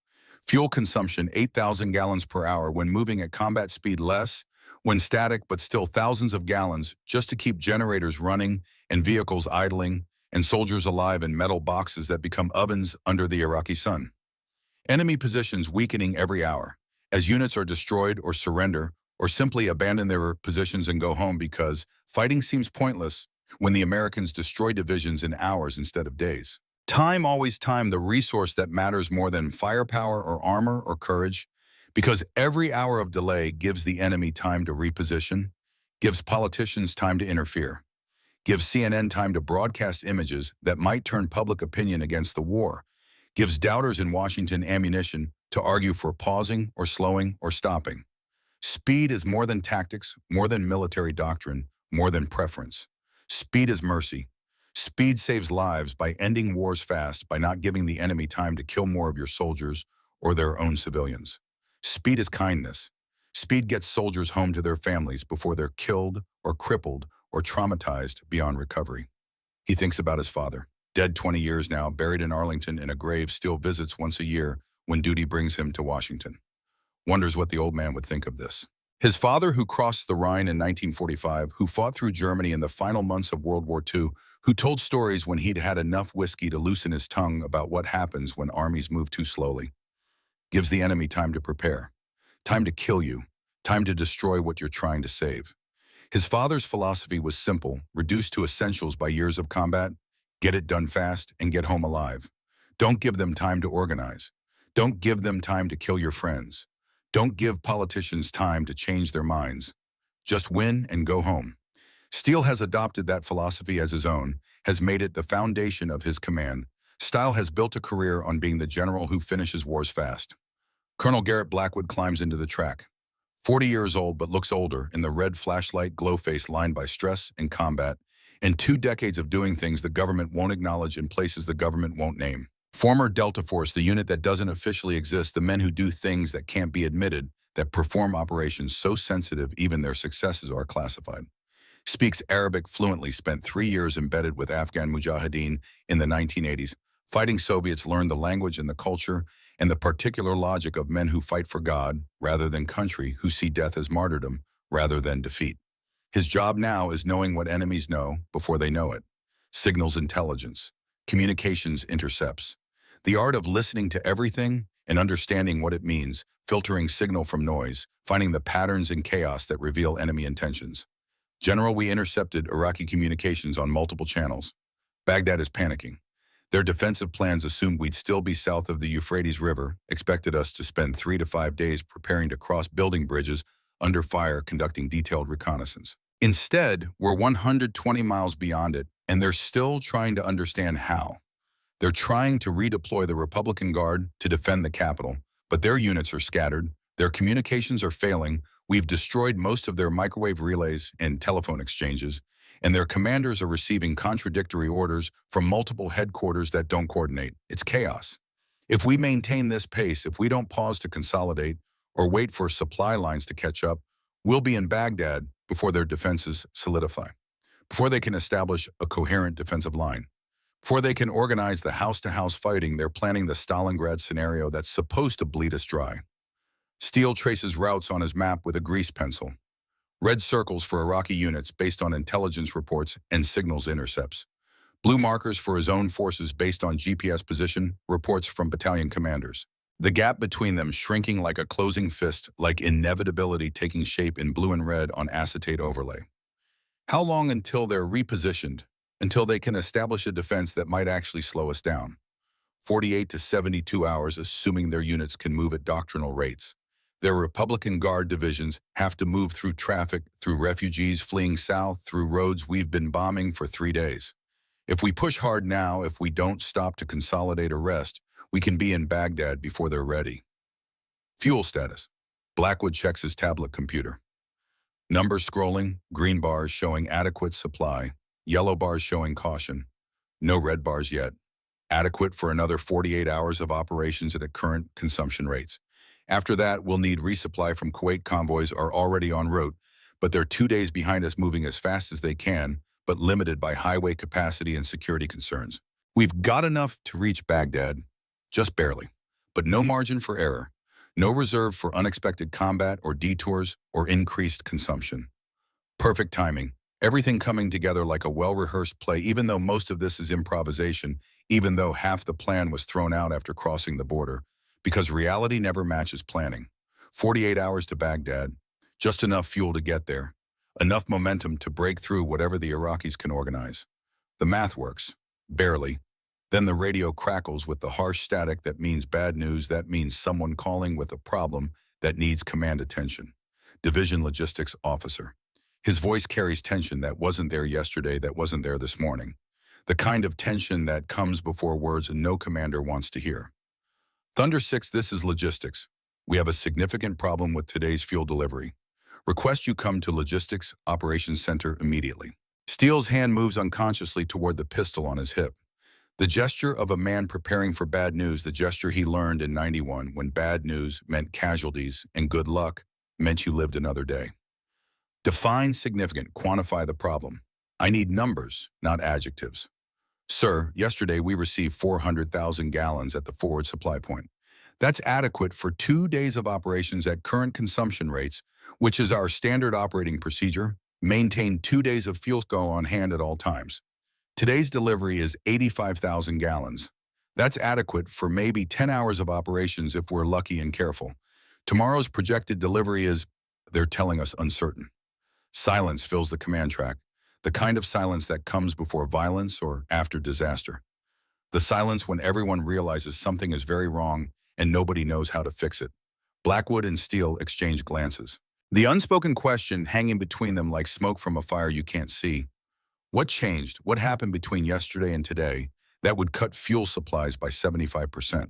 [SPEAKER 1] Fuel consumption, 8,000 gallons per hour when moving at combat speed, less when static, but still thousands of gallons just to keep generators running and vehicles idling and soldiers alive in metal boxes that become ovens under the Iraqi sun. Enemy positions weakening every hour as units are destroyed or surrender or simply abandon their positions and go home because fighting seems pointless when the Americans destroy divisions in hours instead of days. Time, always time, the resource that matters more than firepower or armor or courage, Because every hour of delay gives the enemy time to reposition, gives politicians time to interfere, gives CNN time to broadcast images that might turn public opinion against the war, gives doubters in Washington ammunition to argue for pausing or slowing or stopping. Speed is more than tactics, more than military doctrine, more than preference. Speed is mercy. Speed saves lives by ending wars fast, by not giving the enemy time to kill more of your soldiers or their own civilians. Speed is kindness. Speed gets soldiers home to their families before they're killed or crippled or traumatized beyond recovery. He thinks about his father, dead 20 years now, buried in Arlington in a grave, still visits once a year when duty brings him to Washington. Wonders what the old man would think of this. His father, who crossed the Rhine in 1945, who fought through Germany in the final months of World War II, who told stories when he'd had enough whiskey to loosen his tongue about what happens when armies move too slowly, gives the enemy time to prepare, time to kill you, time to destroy what you're trying to save. His father's philosophy was simple, reduced to essentials by years of combat: get it done fast and get home alive. Don't give them time to organize. Don't give them time to kill your friends. Don't give politicians time to change their minds. Just win and go home. Steele has adopted that philosophy as his own, has made it the foundation of his command. Steele has built a career on being the general who finishes wars fast. Colonel Garrett Blackwood climbs into the track. 40 years old but looks older in the red flashlight glow face lined by stress and combat, and 2 decades of doing things the government won't acknowledge in places the government won't name. Former Delta Force, the unit that doesn't officially exist, the men who do things that can't be admitted, that perform operations so sensitive even their successes are classified. Speaks Arabic fluently, spent 3 years embedded with Afghan Mujahideen in the 1980s. Fighting Soviets, learned the language and the culture and the particular logic of men who fight for God rather than country, who see death as martyrdom rather than defeat. His job now is knowing what enemies know before they know it. Signals intelligence, communications intercepts. The art of listening to everything and understanding what it means, filtering signal from noise, finding the patterns in chaos that reveal enemy intentions. General, we intercepted Iraqi communications on multiple channels. Baghdad is panicking. Their defensive plans assumed we'd still be south of the Euphrates River, expected us to spend 3 to 5 days preparing to cross building bridges under fire, conducting detailed reconnaissance. Instead, we're 120 miles beyond it, and they're still trying to understand how. They're trying to redeploy the Republican Guard to defend the Capitol, but their units are scattered, their communications are failing, we've destroyed most of their microwave relays and telephone exchanges, and their commanders are receiving contradictory orders from multiple headquarters that don't coordinate. It's chaos. If we maintain this pace, if we don't pause to consolidate or wait for supply lines to catch up, we'll be in Baghdad before their defenses solidify, before they can establish a coherent defensive line. Before they can organize the house-to-house fighting, they're planning the Stalingrad scenario that's supposed to bleed us dry. Steele traces routes on his map with a grease pencil. Red circles for Iraqi units based on intelligence reports and signals intercepts. Blue markers for his own forces based on GPS position, reports from battalion commanders. The gap between them shrinking like a closing fist, like inevitability taking shape in blue and red on acetate overlay. How long until they're repositioned? Until they can establish a defense that might actually slow us down. 48 to 72 hours, assuming their units can move at doctrinal rates. Their Republican Guard divisions have to move through traffic, through refugees fleeing south, through roads we've been bombing for 3 days. If we push hard now, if we don't stop to consolidate or rest, we can be in Baghdad before they're ready. Fuel status. Blackwood checks his tablet computer. Numbers scrolling, green bars showing adequate supply, yellow bars showing caution. No red bars yet. Adequate for another 48 hours of operations at current consumption rates. After that, we'll need resupply from Kuwait. Convoys are already en route, but they're 2 days behind us, moving as fast as they can, but limited by highway capacity and security concerns. We've got enough to reach Baghdad, just barely, but no margin for error, no reserve for unexpected combat or detours or increased consumption. Perfect timing, everything coming together like a well-rehearsed play, even though most of this is improvisation, even though half the plan was thrown out after crossing the border, because reality never matches planning. 48 hours to Baghdad, just enough fuel to get there, enough momentum to break through whatever the Iraqis can organize. The math works, barely. Then the radio crackles with the harsh static that means bad news, that means someone calling with a problem, that needs command attention. Division Logistics Officer. His voice carries tension that wasn't there yesterday, that wasn't there this morning. The kind of tension that comes before words no commander wants to hear. Thunder 6, this is logistics. We have a significant problem with today's fuel delivery. Request you come to Logistics Operations Center immediately. Steele's hand moves unconsciously toward the pistol on his hip. The gesture of a man preparing for bad news, the gesture he learned in '91 when bad news meant casualties and good luck meant you lived another day. Define significant, quantify the problem. I need numbers, not adjectives. Sir, yesterday we received 400,000 gallons at the forward supply point. That's adequate for 2 days of operations at current consumption rates, which is our standard operating procedure. Maintain 2 days of fuel go on hand at all times. Today's delivery is 85,000 gallons. That's adequate for maybe 10 hours of operations if we're lucky and careful. Tomorrow's projected delivery is, they're telling us, uncertain. Silence fills the command track, the kind of silence that comes before violence or after disaster. The silence when everyone realizes something is very wrong and nobody knows how to fix it. Blackwood and Steele exchange glances. The unspoken question hanging between them like smoke from a fire you can't see. What changed? What happened between yesterday and today that would cut fuel supplies by 75%?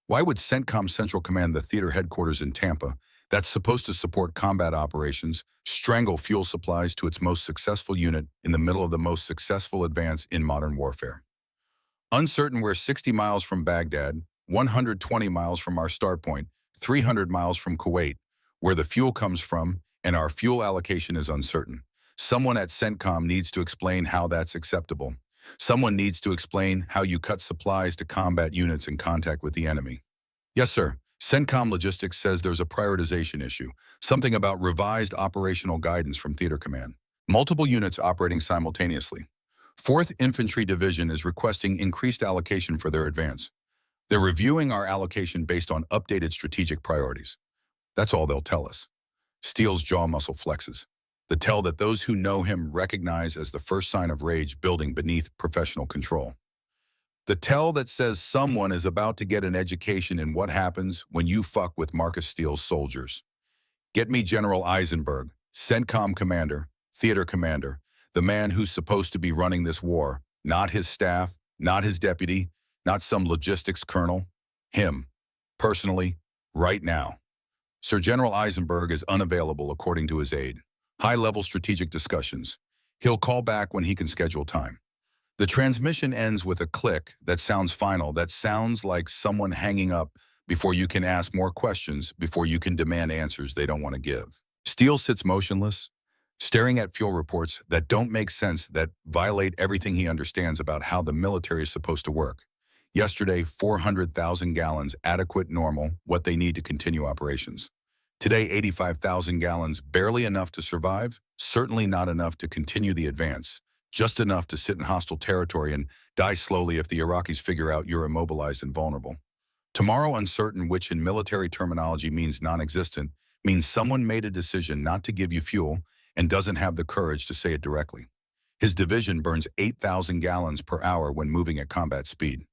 [SPEAKER 1] Why would CENTCOM Central Command, the theater headquarters in Tampa, that's supposed to support combat operations, strangle fuel supplies to its most successful unit in the middle of the most successful advance in modern warfare? Uncertain, we're 60 miles from Baghdad, 120 miles from our start point, 300 miles from Kuwait, where the fuel comes from, and our fuel allocation is uncertain. Someone at CENTCOM needs to explain how that's acceptable. Someone needs to explain how you cut supplies to combat units in contact with the enemy. Yes, sir. CENTCOM Logistics says there's a prioritization issue, something about revised operational guidance from Theater Command. Multiple units operating simultaneously. 4th Infantry Division is requesting increased allocation for their advance. They're reviewing our allocation based on updated strategic priorities. That's all they'll tell us. Steele's jaw muscle flexes. The tell that those who know him recognize as the first sign of rage building beneath professional control. The tell that says someone is about to get an education in what happens when you fuck with Marcus Steele's soldiers. Get me General Eisenberg, CENTCOM commander, theater commander, the man who's supposed to be running this war, not his staff, not his deputy, not some logistics colonel. Him, personally, right now. Sir General Eisenberg is unavailable according to his aide. High-level strategic discussions. He'll call back when he can schedule time. The transmission ends with a click that sounds final, that sounds like someone hanging up before you can ask more questions, before you can demand answers they don't want to give. Steele sits motionless, staring at fuel reports that don't make sense, that violate everything he understands about how the military is supposed to work. Yesterday, 400,000 gallons, adequate, normal, what they need to continue operations. Today, 85,000 gallons, barely enough to survive, certainly not enough to continue the advance, just enough to sit in hostile territory and die slowly if the Iraqis figure out you're immobilized and vulnerable. Tomorrow, uncertain, which in military terminology means non-existent, means someone made a decision not to give you fuel and doesn't have the courage to say it directly. His division burns 8,000 gallons per hour when moving at combat speed.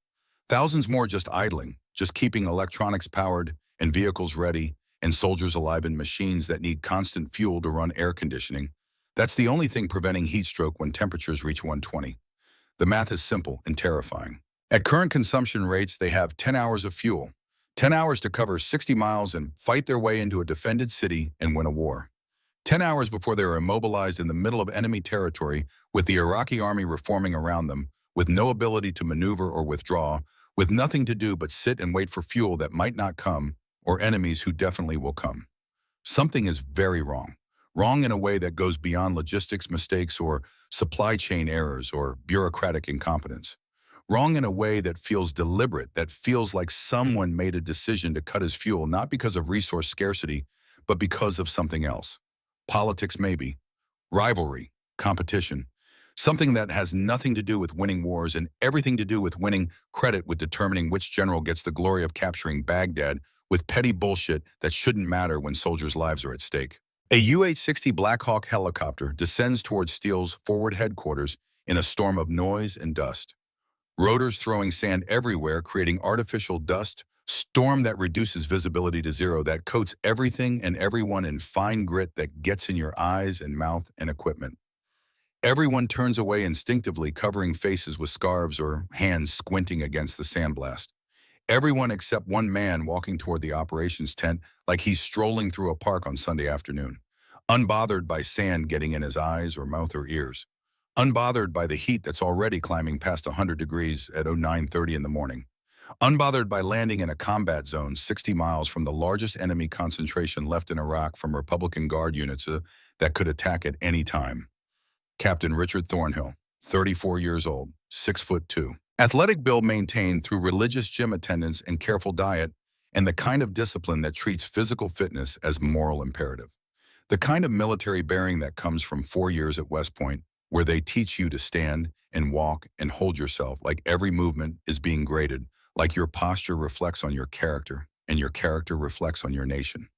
[SPEAKER 1] Thousands more just idling, just keeping electronics powered and vehicles ready and soldiers alive in machines that need constant fuel to run air conditioning. That's the only thing preventing heat stroke when temperatures reach 120. The math is simple and terrifying. At current consumption rates, they have 10 hours of fuel, 10 hours to cover 60 miles and fight their way into a defended city and win a war. 10 hours before they are immobilized in the middle of enemy territory with the Iraqi army reforming around them, with no ability to maneuver or withdraw, with nothing to do but sit and wait for fuel that might not come, or enemies who definitely will come. Something is very wrong. Wrong in a way that goes beyond logistics mistakes or supply chain errors or bureaucratic incompetence. Wrong in a way that feels deliberate, that feels like someone made a decision to cut his fuel not because of resource scarcity, but because of something else. Politics maybe, rivalry, competition, something that has nothing to do with winning wars and everything to do with winning credit, with determining which general gets the glory of capturing Baghdad, with petty bullshit that shouldn't matter when soldiers' lives are at stake. A UH-60 Black Hawk helicopter descends towards Steele's forward headquarters in a storm of noise and dust. Rotors throwing sand everywhere, creating artificial dust Storm that reduces visibility to zero, that coats everything and everyone in fine grit that gets in your eyes and mouth and equipment. Everyone turns away instinctively, covering faces with scarves or hands squinting against the sandblast. Everyone except one man walking toward the operations tent like he's strolling through a park on Sunday afternoon. Unbothered by sand getting in his eyes or mouth or ears. Unbothered by the heat that's already climbing past 100 degrees at 09:30 in the morning. Unbothered by landing in a combat zone 60 miles from the largest enemy concentration left in Iraq from Republican Guard units that could attack at any time. Captain Richard Thornhill, 34 years old, 6'2". Athletic build maintained through religious gym attendance and careful diet, and the kind of discipline that treats physical fitness as moral imperative. The kind of military bearing that comes from 4 years at West Point, where they teach you to stand and walk and hold yourself like every movement is being graded, like your posture reflects on your character, and your character reflects on your nation.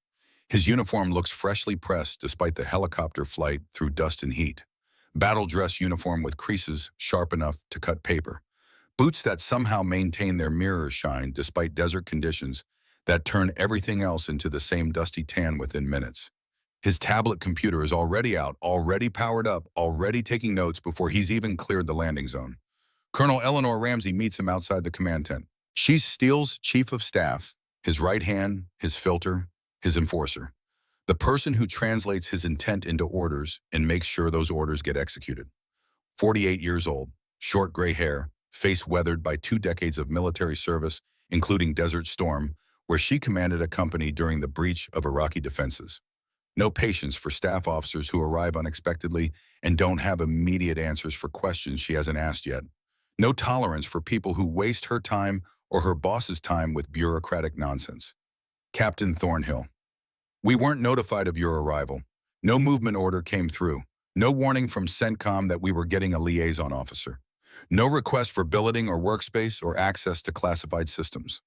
[SPEAKER 1] His uniform looks freshly pressed despite the helicopter flight through dust and heat. Battle dress uniform with creases sharp enough to cut paper. Boots that somehow maintain their mirror shine despite desert conditions that turn everything else into the same dusty tan within minutes. His tablet computer is already out, already powered up, already taking notes before he's even cleared the landing zone. Colonel Eleanor Ramsey meets him outside the command tent. She's Steele's chief of staff, his right hand, his filter, his enforcer. The person who translates his intent into orders and makes sure those orders get executed. 48 years old, short gray hair, face weathered by 2 decades of military service, including Desert Storm, where she commanded a company during the breach of Iraqi defenses. No patience for staff officers who arrive unexpectedly and don't have immediate answers for questions she hasn't asked yet. No tolerance for people who waste her time or her boss's time with bureaucratic nonsense. Captain Thornhill. We weren't notified of your arrival. No movement order came through. No warning from CENTCOM that we were getting a liaison officer. No request for billeting or workspace or access to classified systems.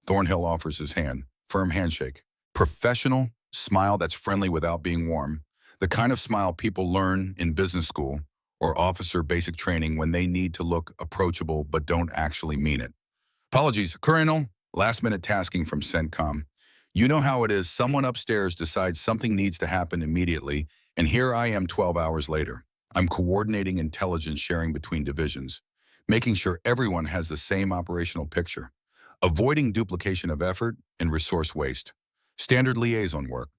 [SPEAKER 1] Thornhill offers his hand. Firm handshake. Professional smile that's friendly without being warm. The kind of smile people learn in business school or officer basic training when they need to look approachable but don't actually mean it. Apologies, Colonel. Last-minute tasking from CENTCOM. You know how it is, someone upstairs decides something needs to happen immediately, and here I am 12 hours later. I'm coordinating intelligence sharing between divisions, making sure everyone has the same operational picture, avoiding duplication of effort and resource waste. Standard liaison work.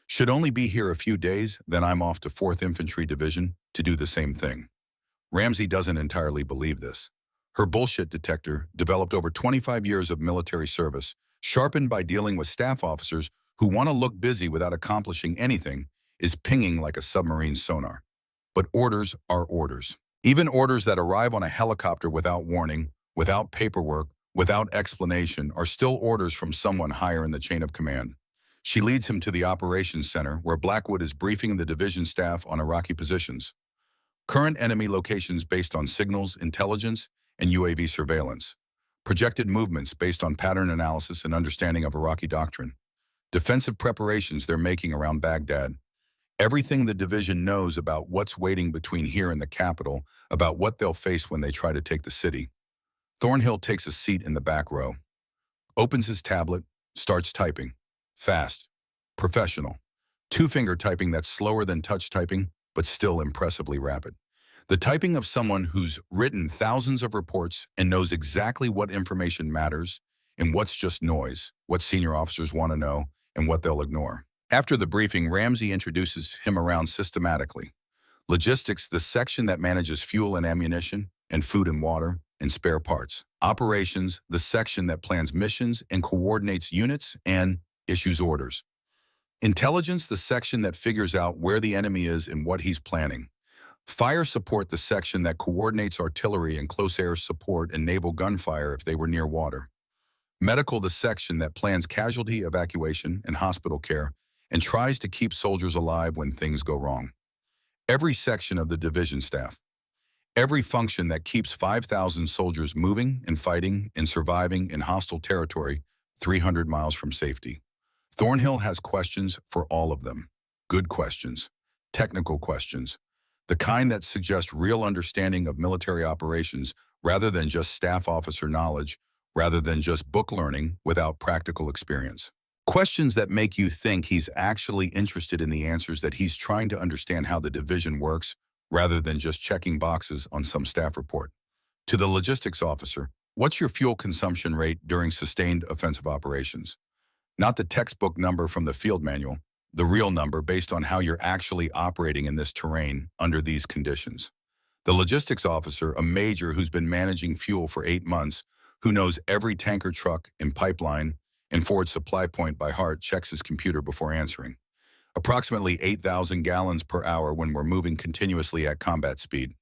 [SPEAKER 1] Should only be here a few days, then I'm off to 4th Infantry Division to do the same thing. Ramsey doesn't entirely believe this. Her bullshit detector, developed over 25 years of military service, sharpened by dealing with staff officers who want to look busy without accomplishing anything, is pinging like a submarine sonar. But orders are orders. Even orders that arrive on a helicopter without warning, without paperwork, without explanation, are still orders from someone higher in the chain of command. She leads him to the operations center, where Blackwood is briefing the division staff on Iraqi positions. Current enemy locations based on signals, intelligence, and UAV surveillance. Projected movements based on pattern analysis and understanding of Iraqi doctrine. Defensive preparations they're making around Baghdad. Everything the division knows about what's waiting between here and the capital, about what they'll face when they try to take the city. Thornhill takes a seat in the back row. Opens his tablet, starts typing. Fast. Professional. Two-finger typing that's slower than touch typing, but still impressively rapid. The typing of someone who's written thousands of reports and knows exactly what information matters and what's just noise, what senior officers want to know, and what they'll ignore. After the briefing, Ramsey introduces him around systematically. Logistics, the section that manages fuel and ammunition, and food and water, and spare parts. Operations, the section that plans missions and coordinates units and issues orders. Intelligence, the section that figures out where the enemy is and what he's planning. Fire support, the section that coordinates artillery and close air support and naval gunfire if they were near water. Medical, the section that plans casualty evacuation and hospital care and tries to keep soldiers alive when things go wrong. Every section of the division staff. Every function that keeps 5,000 soldiers moving and fighting and surviving in hostile territory 300 miles from safety. Thornhill has questions for all of them. Good questions. Technical questions. The kind that suggest real understanding of military operations rather than just staff officer knowledge, rather than just book learning without practical experience. Questions that make you think he's actually interested in the answers, that he's trying to understand how the division works rather than just checking boxes on some staff report. To the logistics officer, what's your fuel consumption rate during sustained offensive operations? Not the textbook number from the field manual, the real number based on how you're actually operating in this terrain under these conditions. The logistics officer, a major who's been managing fuel for 8 months, who knows every tanker truck and pipeline and forward supply point by heart, checks his computer before answering. Approximately 8,000 gallons per hour when we're moving continuously at combat speed.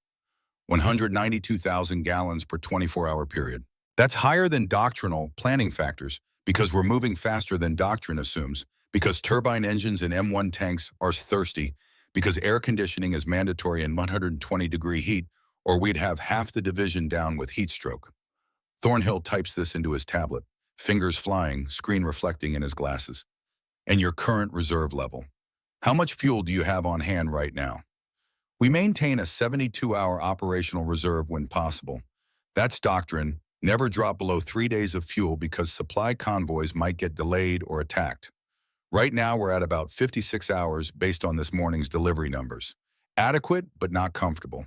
[SPEAKER 1] 192,000 gallons per 24-hour period. That's higher than doctrinal planning factors because we're moving faster than doctrine assumes, because turbine engines and M1 tanks are thirsty, because air conditioning is mandatory in 120-degree heat, or we'd have half the division down with heat stroke. Thornhill types this into his tablet, fingers flying, screen reflecting in his glasses. And your current reserve level. How much fuel do you have on hand right now? We maintain a 72-hour operational reserve when possible. That's doctrine. Never drop below 3 days of fuel because supply convoys might get delayed or attacked. Right now, we're at about 56 hours based on this morning's delivery numbers. Adequate, but not comfortable.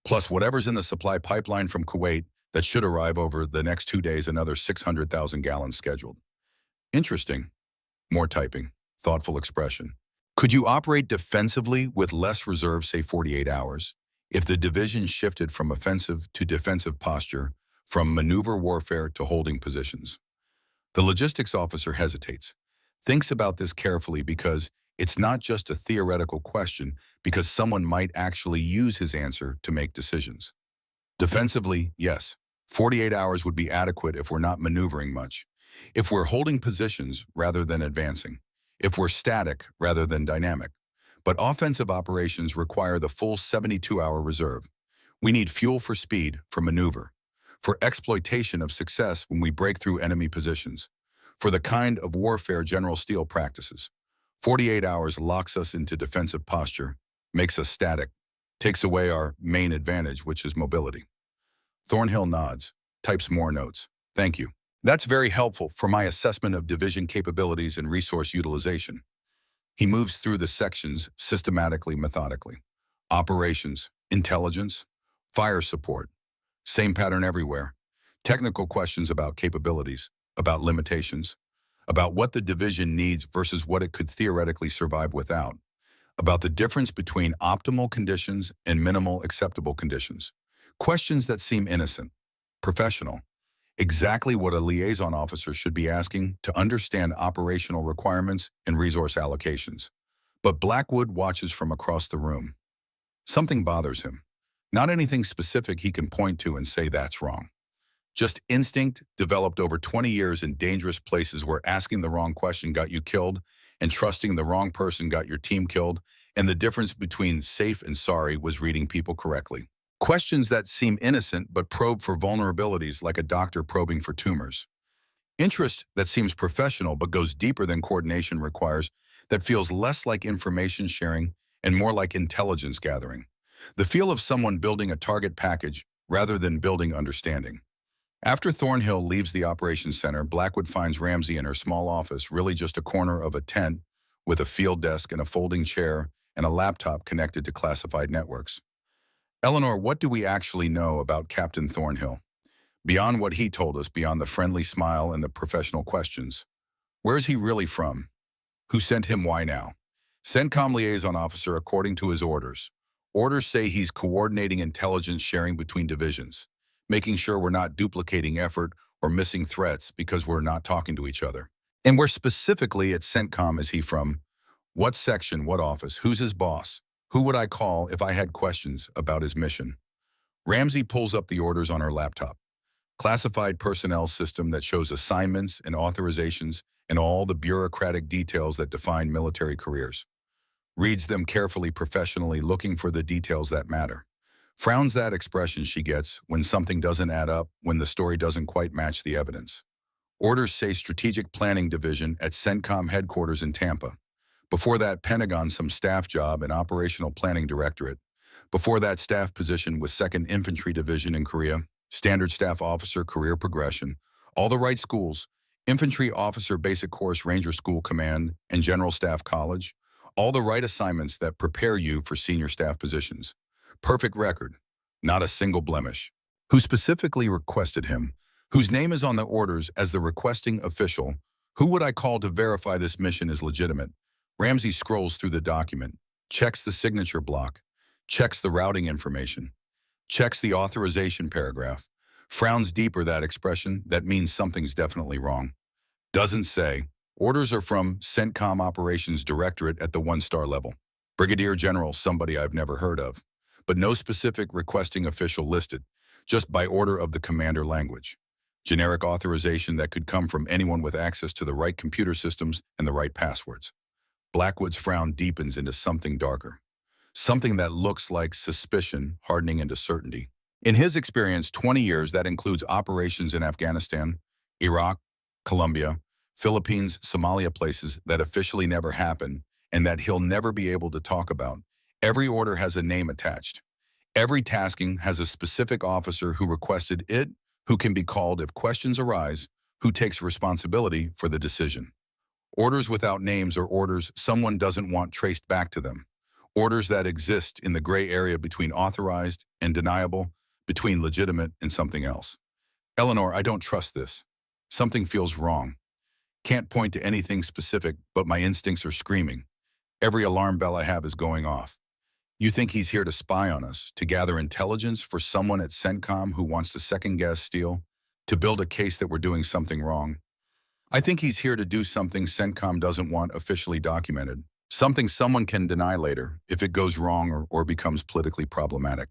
[SPEAKER 1] Plus whatever's in the supply pipeline from Kuwait that should arrive over the next 2 days, another 600,000 gallons scheduled. Interesting. More typing. Thoughtful expression. Could you operate defensively with less reserve, say 48 hours, if the division shifted from offensive to defensive posture, from maneuver warfare to holding positions? The logistics officer hesitates, thinks about this carefully because it's not just a theoretical question, because someone might actually use his answer to make decisions. Defensively, yes. 48 hours would be adequate if we're not maneuvering much. If we're holding positions rather than advancing. If we're static rather than dynamic. But offensive operations require the full 72-hour reserve. We need fuel for speed, for maneuver, for exploitation of success when we break through enemy positions, for the kind of warfare General Steele practices. 48 hours locks us into defensive posture, makes us static, takes away our main advantage, which is mobility. Thornhill nods, types more notes. Thank you. That's very helpful for my assessment of division capabilities and resource utilization. He moves through the sections systematically, methodically. Operations, intelligence, fire support. Same pattern everywhere. Technical questions about capabilities, about limitations, about what the division needs versus what it could theoretically survive without, about the difference between optimal conditions and minimal acceptable conditions. Questions that seem innocent, professional. Exactly what a liaison officer should be asking to understand operational requirements and resource allocations. But Blackwood watches from across the room. Something bothers him. Not anything specific he can point to and say that's wrong. Just instinct developed over 20 years in dangerous places where asking the wrong question got you killed and trusting the wrong person got your team killed, and the difference between safe and sorry was reading people correctly. Questions that seem innocent but probe for vulnerabilities like a doctor probing for tumors. Interest that seems professional but goes deeper than coordination requires, that feels less like information sharing and more like intelligence gathering. The feel of someone building a target package rather than building understanding. After Thornhill leaves the operations center, Blackwood finds Ramsey in her small office, really just a corner of a tent with a field desk and a folding chair and a laptop connected to classified networks. Eleanor, what do we actually know about Captain Thornhill? Beyond what he told us, beyond the friendly smile and the professional questions. Where's he really from? Who sent him? Why now? CENTCOM liaison officer according to his orders. Orders say he's coordinating intelligence sharing between divisions, making sure we're not duplicating effort or missing threats because we're not talking to each other. And where specifically at CENTCOM is he from? What section, what office, who's his boss? Who would I call if I had questions about his mission? Ramsey pulls up the orders on her laptop. Classified personnel system that shows assignments and authorizations and all the bureaucratic details that define military careers. Reads them carefully, professionally, looking for the details that matter. Frowns that expression she gets when something doesn't add up, when the story doesn't quite match the evidence. Orders say Strategic Planning Division at CENTCOM headquarters in Tampa. Before that, Pentagon, some staff job in Operational Planning Directorate. Before that, staff position with 2nd Infantry Division in Korea. Standard Staff Officer, career progression. All the right schools, Infantry Officer Basic Course, Ranger School Command, and General Staff College. All the right assignments that prepare you for senior staff positions. Perfect record, not a single blemish. Who specifically requested him? Whose name is on the orders as the requesting official? Who would I call to verify this mission is legitimate? Ramsey scrolls through the document, checks the signature block, checks the routing information, checks the authorization paragraph, frowns deeper that expression that means something's definitely wrong. Doesn't say. Orders are from CENTCOM Operations Directorate at the 1-star level. Brigadier General, somebody I've never heard of. But no specific requesting official listed, just by order of the commander language. Generic authorization that could come from anyone with access to the right computer systems and the right passwords. Blackwood's frown deepens into something darker. Something that looks like suspicion hardening into certainty. In his experience, 20 years, that includes operations in Afghanistan, Iraq, Colombia, Philippines, Somalia, places that officially never happened and that he'll never be able to talk about. Every order has a name attached. Every tasking has a specific officer who requested it, who can be called if questions arise, who takes responsibility for the decision. Orders without names are orders someone doesn't want traced back to them. Orders that exist in the gray area between authorized and deniable, between legitimate and something else. Eleanor, I don't trust this. Something feels wrong. Can't point to anything specific, but my instincts are screaming. Every alarm bell I have is going off. You think he's here to spy on us, to gather intelligence for someone at CENTCOM who wants to second-guess Steele, to build a case that we're doing something wrong? I think he's here to do something CENTCOM doesn't want officially documented, something someone can deny later if it goes wrong or becomes politically problematic.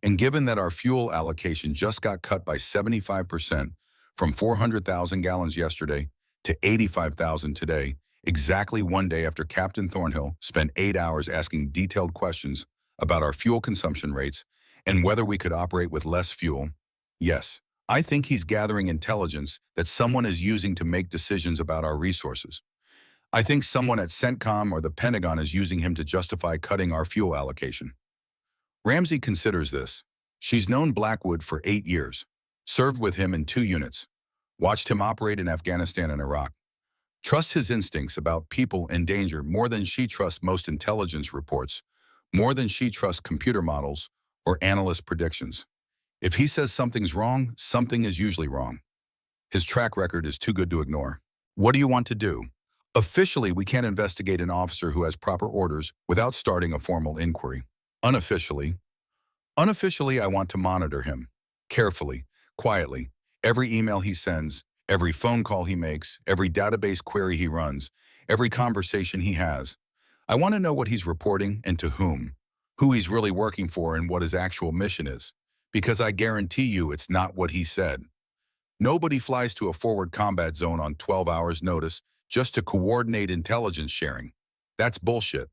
[SPEAKER 1] And given that our fuel allocation just got cut by 75% from 400,000 gallons yesterday to 85,000 today, exactly one day after Captain Thornhill spent 8 hours asking detailed questions about our fuel consumption rates and whether we could operate with less fuel, yes, I think he's gathering intelligence that someone is using to make decisions about our resources. I think someone at CENTCOM or the Pentagon is using him to justify cutting our fuel allocation. Ramsey considers this. She's known Blackwood for 8 years, served with him in 2 units, watched him operate in Afghanistan and Iraq. Trusts his instincts about people in danger more than she trusts most intelligence reports, more than she trusts computer models or analyst predictions. If he says something's wrong, something is usually wrong. His track record is too good to ignore. What do you want to do? Officially, we can't investigate an officer who has proper orders without starting a formal inquiry. Unofficially, I want to monitor him. Carefully, quietly, every email he sends, every phone call he makes, every database query he runs, every conversation he has. I want to know what he's reporting and to whom, who he's really working for and what his actual mission is. Because I guarantee you it's not what he said. Nobody flies to a forward combat zone on 12 hours notice just to coordinate intelligence sharing. That's bullshit.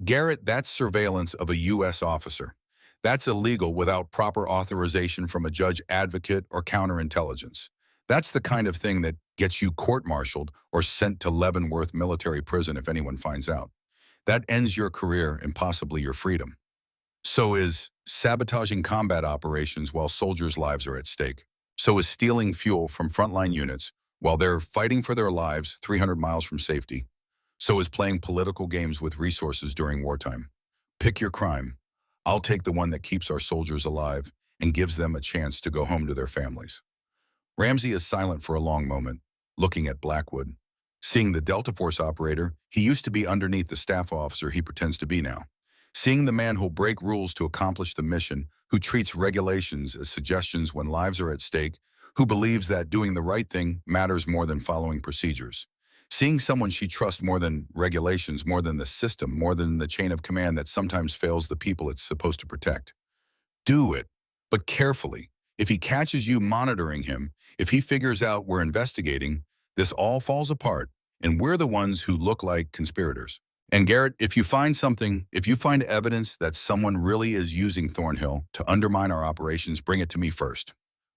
[SPEAKER 1] Garrett, that's surveillance of a U.S. officer. That's illegal without proper authorization from a judge advocate or counterintelligence. That's the kind of thing that gets you court-martialed or sent to Leavenworth military prison if anyone finds out. That ends your career and possibly your freedom. So is sabotaging combat operations while soldiers' lives are at stake. So is stealing fuel from frontline units while they're fighting for their lives 300 miles from safety. So is playing political games with resources during wartime. Pick your crime. I'll take the one that keeps our soldiers alive and gives them a chance to go home to their families. Ramsey is silent for a long moment, looking at Blackwood. Seeing the Delta Force operator, he used to be underneath the staff officer he pretends to be now. Seeing the man who'll break rules to accomplish the mission, who treats regulations as suggestions when lives are at stake, who believes that doing the right thing matters more than following procedures. Seeing someone she trusts more than regulations, more than the system, more than the chain of command that sometimes fails the people it's supposed to protect. Do it, but carefully. If he catches you monitoring him, if he figures out we're investigating, this all falls apart, and we're the ones who look like conspirators. And Garrett, if you find evidence that someone really is using Thornhill to undermine our operations, bring it to me first,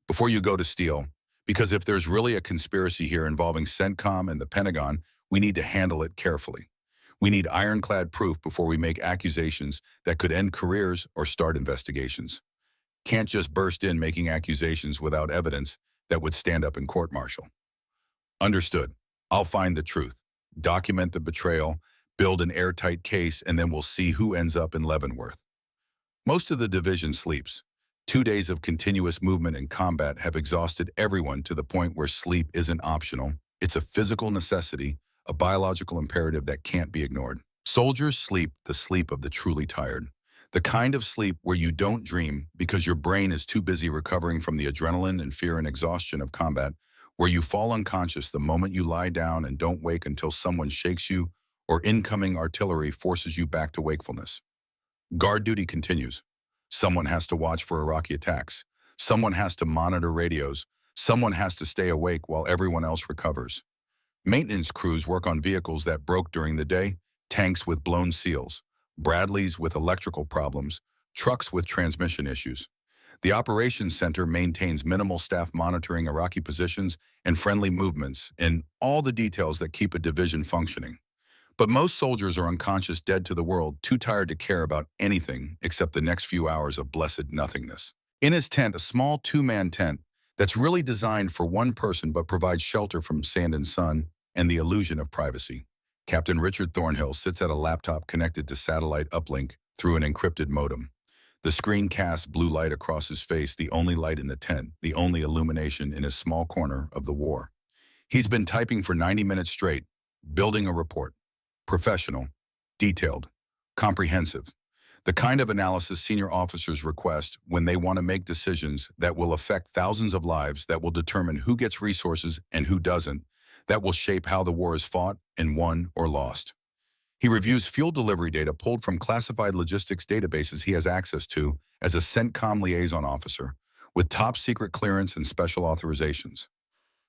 [SPEAKER 1] before you go to Steele. Because if there's really a conspiracy here involving CENTCOM and the Pentagon, we need to handle it carefully. We need ironclad proof before we make accusations that could end careers or start investigations. Can't just burst in making accusations without evidence that would stand up in court-martial. Understood. I'll find the truth, document the betrayal, build an airtight case, and then we'll see who ends up in Leavenworth. Most of the division sleeps. 2 days of continuous movement and combat have exhausted everyone to the point where sleep isn't optional. It's a physical necessity, a biological imperative that can't be ignored. Soldiers sleep the sleep of the truly tired. The kind of sleep where you don't dream because your brain is too busy recovering from the adrenaline and fear and exhaustion of combat, where you fall unconscious the moment you lie down and don't wake until someone shakes you or incoming artillery forces you back to wakefulness. Guard duty continues. Someone has to watch for Iraqi attacks. Someone has to monitor radios. Someone has to stay awake while everyone else recovers. Maintenance crews work on vehicles that broke during the day, tanks with blown seals, Bradleys with electrical problems, trucks with transmission issues. The operations center maintains minimal staff monitoring Iraqi positions and friendly movements and all the details that keep a division functioning. But most soldiers are unconscious, dead to the world, too tired to care about anything except the next few hours of blessed nothingness. In his tent, a small two-man tent that's really designed for one person but provides shelter from sand and sun and the illusion of privacy. Captain Richard Thornhill sits at a laptop connected to satellite uplink through an encrypted modem. The screen casts blue light across his face, the only light in the tent, the only illumination in his small corner of the war. He's been typing for 90 minutes straight, building a report. Professional, detailed, comprehensive. The kind of analysis senior officers request when they want to make decisions that will affect thousands of lives, that will determine who gets resources and who doesn't, that will shape how the war is fought and won or lost. He reviews fuel delivery data pulled from classified logistics databases he has access to as a CENTCOM liaison officer, with top-secret clearance and special authorizations.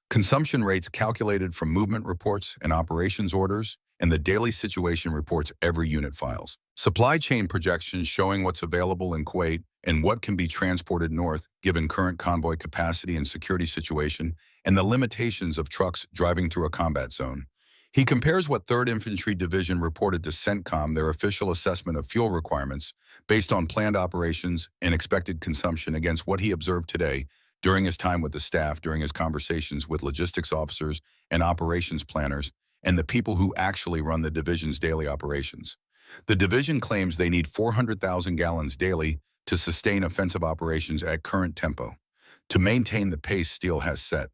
[SPEAKER 1] Consumption rates calculated from movement reports and operations orders, and the daily situation reports every unit files. Supply chain projections showing what's available in Kuwait and what can be transported north given current convoy capacity and security situation and the limitations of trucks driving through a combat zone. He compares what 3rd Infantry Division reported to CENTCOM, their official assessment of fuel requirements, based on planned operations and expected consumption, against what he observed today during his time with the staff, during his conversations with logistics officers and operations planners, and the people who actually run the division's daily operations. The division claims they need 400,000 gallons daily to sustain offensive operations at current tempo, to maintain the pace Steele has set,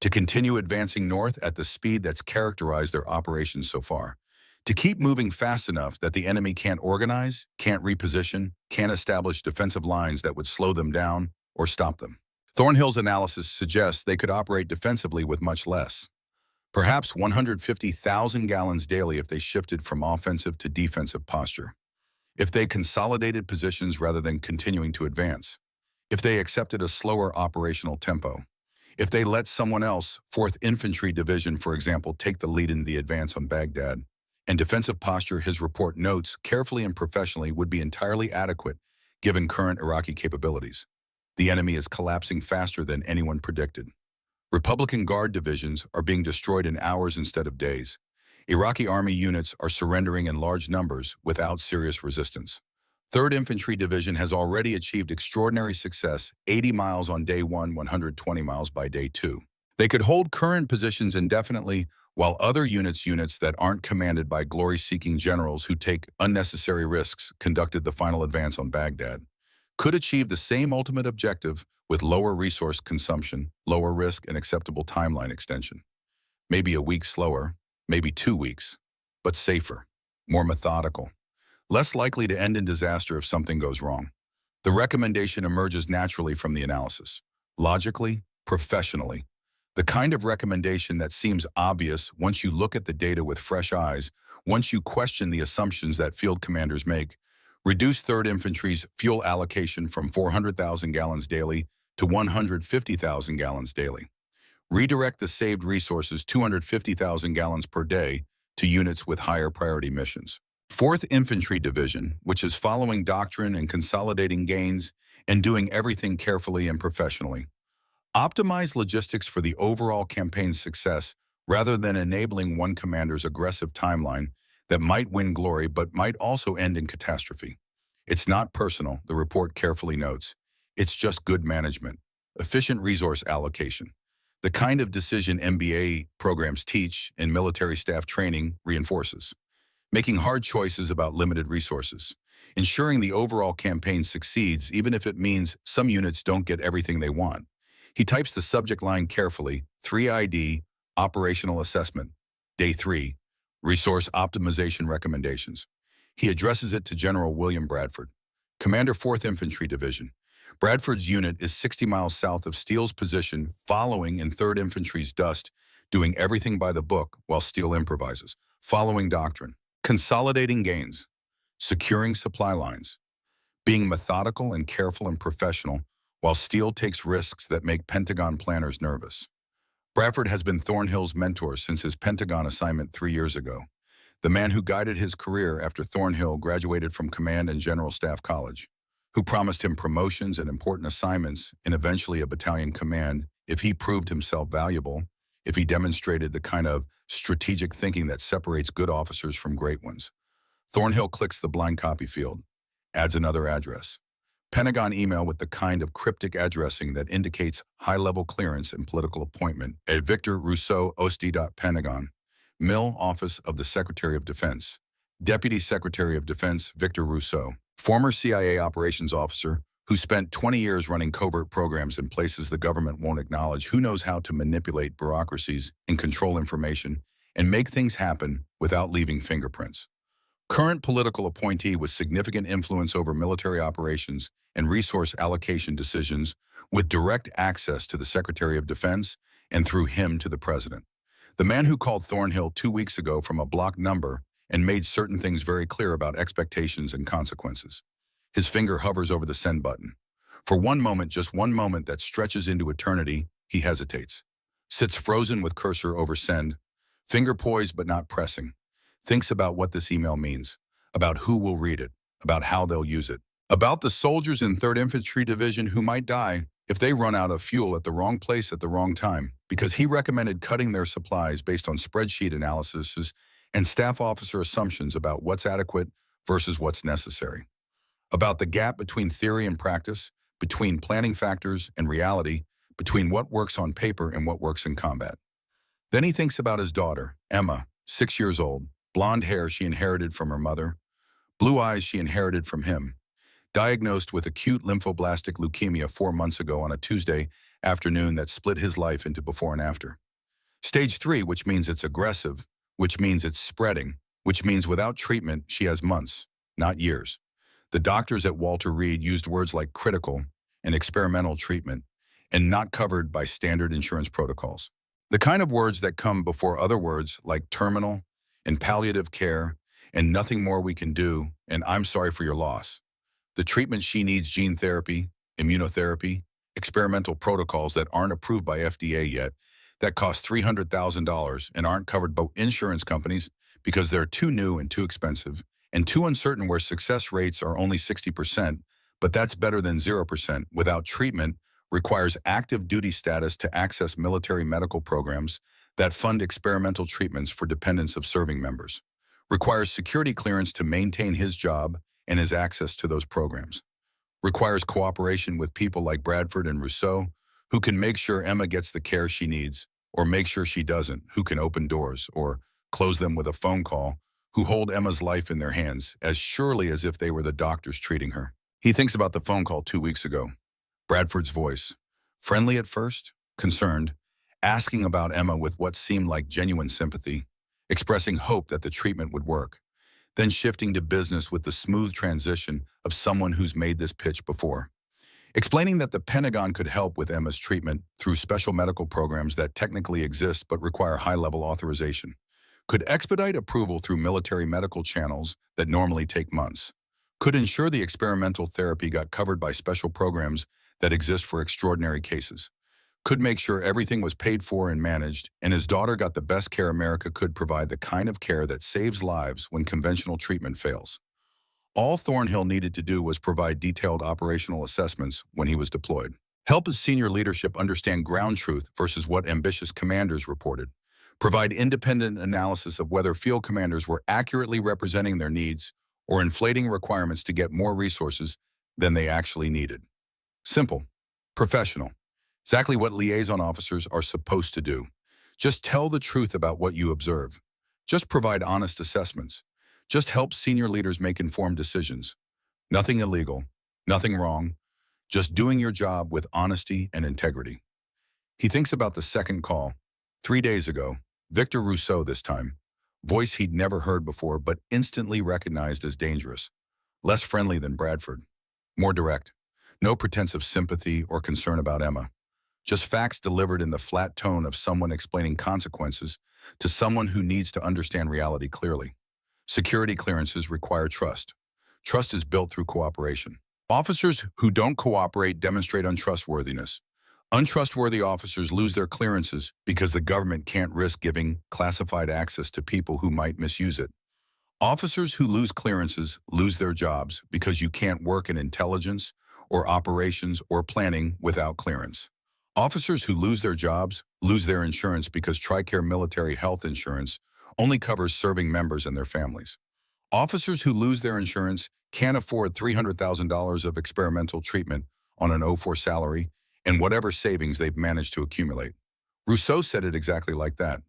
[SPEAKER 1] to continue advancing north at the speed that's characterized their operations so far, to keep moving fast enough that the enemy can't organize, can't reposition, can't establish defensive lines that would slow them down or stop them. Thornhill's analysis suggests they could operate defensively with much less. Perhaps 150,000 gallons daily if they shifted from offensive to defensive posture. If they consolidated positions rather than continuing to advance. If they accepted a slower operational tempo. If they let someone else, 4th Infantry Division, for example, take the lead in the advance on Baghdad. And defensive posture, his report notes, carefully and professionally, would be entirely adequate given current Iraqi capabilities. The enemy is collapsing faster than anyone predicted. Republican Guard divisions are being destroyed in hours instead of days. Iraqi army units are surrendering in large numbers without serious resistance. 3rd Infantry Division has already achieved extraordinary success, 80 miles on day 1, 120 miles by day 2. They could hold current positions indefinitely, while other units that aren't commanded by glory-seeking generals who take unnecessary risks conducted the final advance on Baghdad, could achieve the same ultimate objective with lower resource consumption, lower risk, and acceptable timeline extension. Maybe a week slower, maybe 2 weeks, but safer, more methodical, less likely to end in disaster if something goes wrong. The recommendation emerges naturally from the analysis, logically, professionally. The kind of recommendation that seems obvious once you look at the data with fresh eyes, once you question the assumptions that field commanders make. Reduce 3rd Infantry's fuel allocation from 400,000 gallons daily to 150,000 gallons daily. Redirect the saved resources 250,000 gallons per day to units with higher priority missions. 4th Infantry Division, which is following doctrine and consolidating gains and doing everything carefully and professionally. Optimize logistics for the overall campaign's success rather than enabling one commander's aggressive timeline that might win glory but might also end in catastrophe. It's not personal, the report carefully notes. It's just good management, efficient resource allocation. The kind of decision MBA programs teach and military staff training reinforces. Making hard choices about limited resources. Ensuring the overall campaign succeeds even if it means some units don't get everything they want. He types the subject line carefully, 3ID, Operational Assessment. Day 3, Resource Optimization Recommendations. He addresses it to General William Bradford, Commander 4th Infantry Division. Bradford's unit is 60 miles south of Steele's position, following in 3rd Infantry's dust, doing everything by the book while Steele improvises. Following doctrine. Consolidating gains. Securing supply lines. Being methodical and careful and professional while Steele takes risks that make Pentagon planners nervous. Bradford has been Thornhill's mentor since his Pentagon assignment 3 years ago. The man who guided his career after Thornhill graduated from Command and General Staff College, who promised him promotions and important assignments and eventually a battalion command if he proved himself valuable, if he demonstrated the kind of strategic thinking that separates good officers from great ones. Thornhill clicks the blind copy field, adds another address. Pentagon email with the kind of cryptic addressing that indicates high-level clearance and political appointment at Victor Rousseau OSD. Pentagon, Mill Office of the Secretary of Defense. Deputy Secretary of Defense Victor Rousseau, former CIA operations officer who spent 20 years running covert programs in places the government won't acknowledge, who knows how to manipulate bureaucracies and control information and make things happen without leaving fingerprints. Current political appointee with significant influence over military operations and resource allocation decisions, with direct access to the Secretary of Defense and through him to the President. The man who called Thornhill 2 weeks ago from a blocked number and made certain things very clear about expectations and consequences. His finger hovers over the send button. For one moment, just one moment that stretches into eternity, he hesitates. Sits frozen with cursor over send, finger poised but not pressing. Thinks about what this email means, about who will read it, about how they'll use it, about the soldiers in 3rd Infantry Division who might die if they run out of fuel at the wrong place at the wrong time, because he recommended cutting their supplies based on spreadsheet analyses and staff officer assumptions about what's adequate versus what's necessary, about the gap between theory and practice, between planning factors and reality, between what works on paper and what works in combat. Then he thinks about his daughter, Emma, 6 years old, blonde hair she inherited from her mother, blue eyes she inherited from him, diagnosed with acute lymphoblastic leukemia 4 months ago on a Tuesday afternoon that split his life into before and after. Stage 3, which means it's aggressive, which means it's spreading, which means without treatment she has months, not years. The doctors at Walter Reed used words like critical and experimental treatment and not covered by standard insurance protocols. The kind of words that come before other words like terminal and palliative care and nothing more we can do and I'm sorry for your loss. The treatment she needs: gene therapy, immunotherapy, experimental protocols that aren't approved by FDA yet, that cost $300,000 and aren't covered by insurance companies because they're too new and too expensive and too uncertain, where success rates are only 60%, but that's better than 0%. Without treatment, requires active duty status to access military medical programs that fund experimental treatments for dependents of serving members. Requires security clearance to maintain his job and his access to those programs. Requires cooperation with people like Bradford and Rousseau, who can make sure Emma gets the care she needs, or make sure she doesn't, who can open doors, or close them with a phone call, who hold Emma's life in their hands as surely as if they were the doctors treating her. He thinks about the phone call 2 weeks ago. Bradford's voice, friendly at first, concerned, asking about Emma with what seemed like genuine sympathy, expressing hope that the treatment would work, then shifting to business with the smooth transition of someone who's made this pitch before. Explaining that the Pentagon could help with Emma's treatment through special medical programs that technically exist but require high-level authorization, could expedite approval through military medical channels that normally take months, could ensure the experimental therapy got covered by special programs that exist for extraordinary cases, could make sure everything was paid for and managed, and his daughter got the best care America could provide, the kind of care that saves lives when conventional treatment fails. All Thornhill needed to do was provide detailed operational assessments when he was deployed. Help his senior leadership understand ground truth versus what ambitious commanders reported. Provide independent analysis of whether field commanders were accurately representing their needs or inflating requirements to get more resources than they actually needed. Simple, professional, Exactly what liaison officers are supposed to do. Just tell the truth about what you observe. Just provide honest assessments. Just help senior leaders make informed decisions. Nothing illegal, nothing wrong, just doing your job with honesty and integrity. He thinks about the second call. 3 days ago, Victor Rousseau this time. Voice he'd never heard before, but instantly recognized as dangerous. Less friendly than Bradford. More direct. No pretense of sympathy or concern about Emma. Just facts delivered in the flat tone of someone explaining consequences to someone who needs to understand reality clearly. Security clearances require trust. Trust is built through cooperation. Officers who don't cooperate demonstrate untrustworthiness. Untrustworthy officers lose their clearances because the government can't risk giving classified access to people who might misuse it. Officers who lose clearances lose their jobs because you can't work in intelligence or operations or planning without clearance. Officers who lose their jobs lose their insurance because TRICARE military health insurance only covers serving members and their families. Officers who lose their insurance can't afford $300,000 of experimental treatment on an O4 salary and whatever savings they've managed to accumulate. Rousseau said it exactly like that.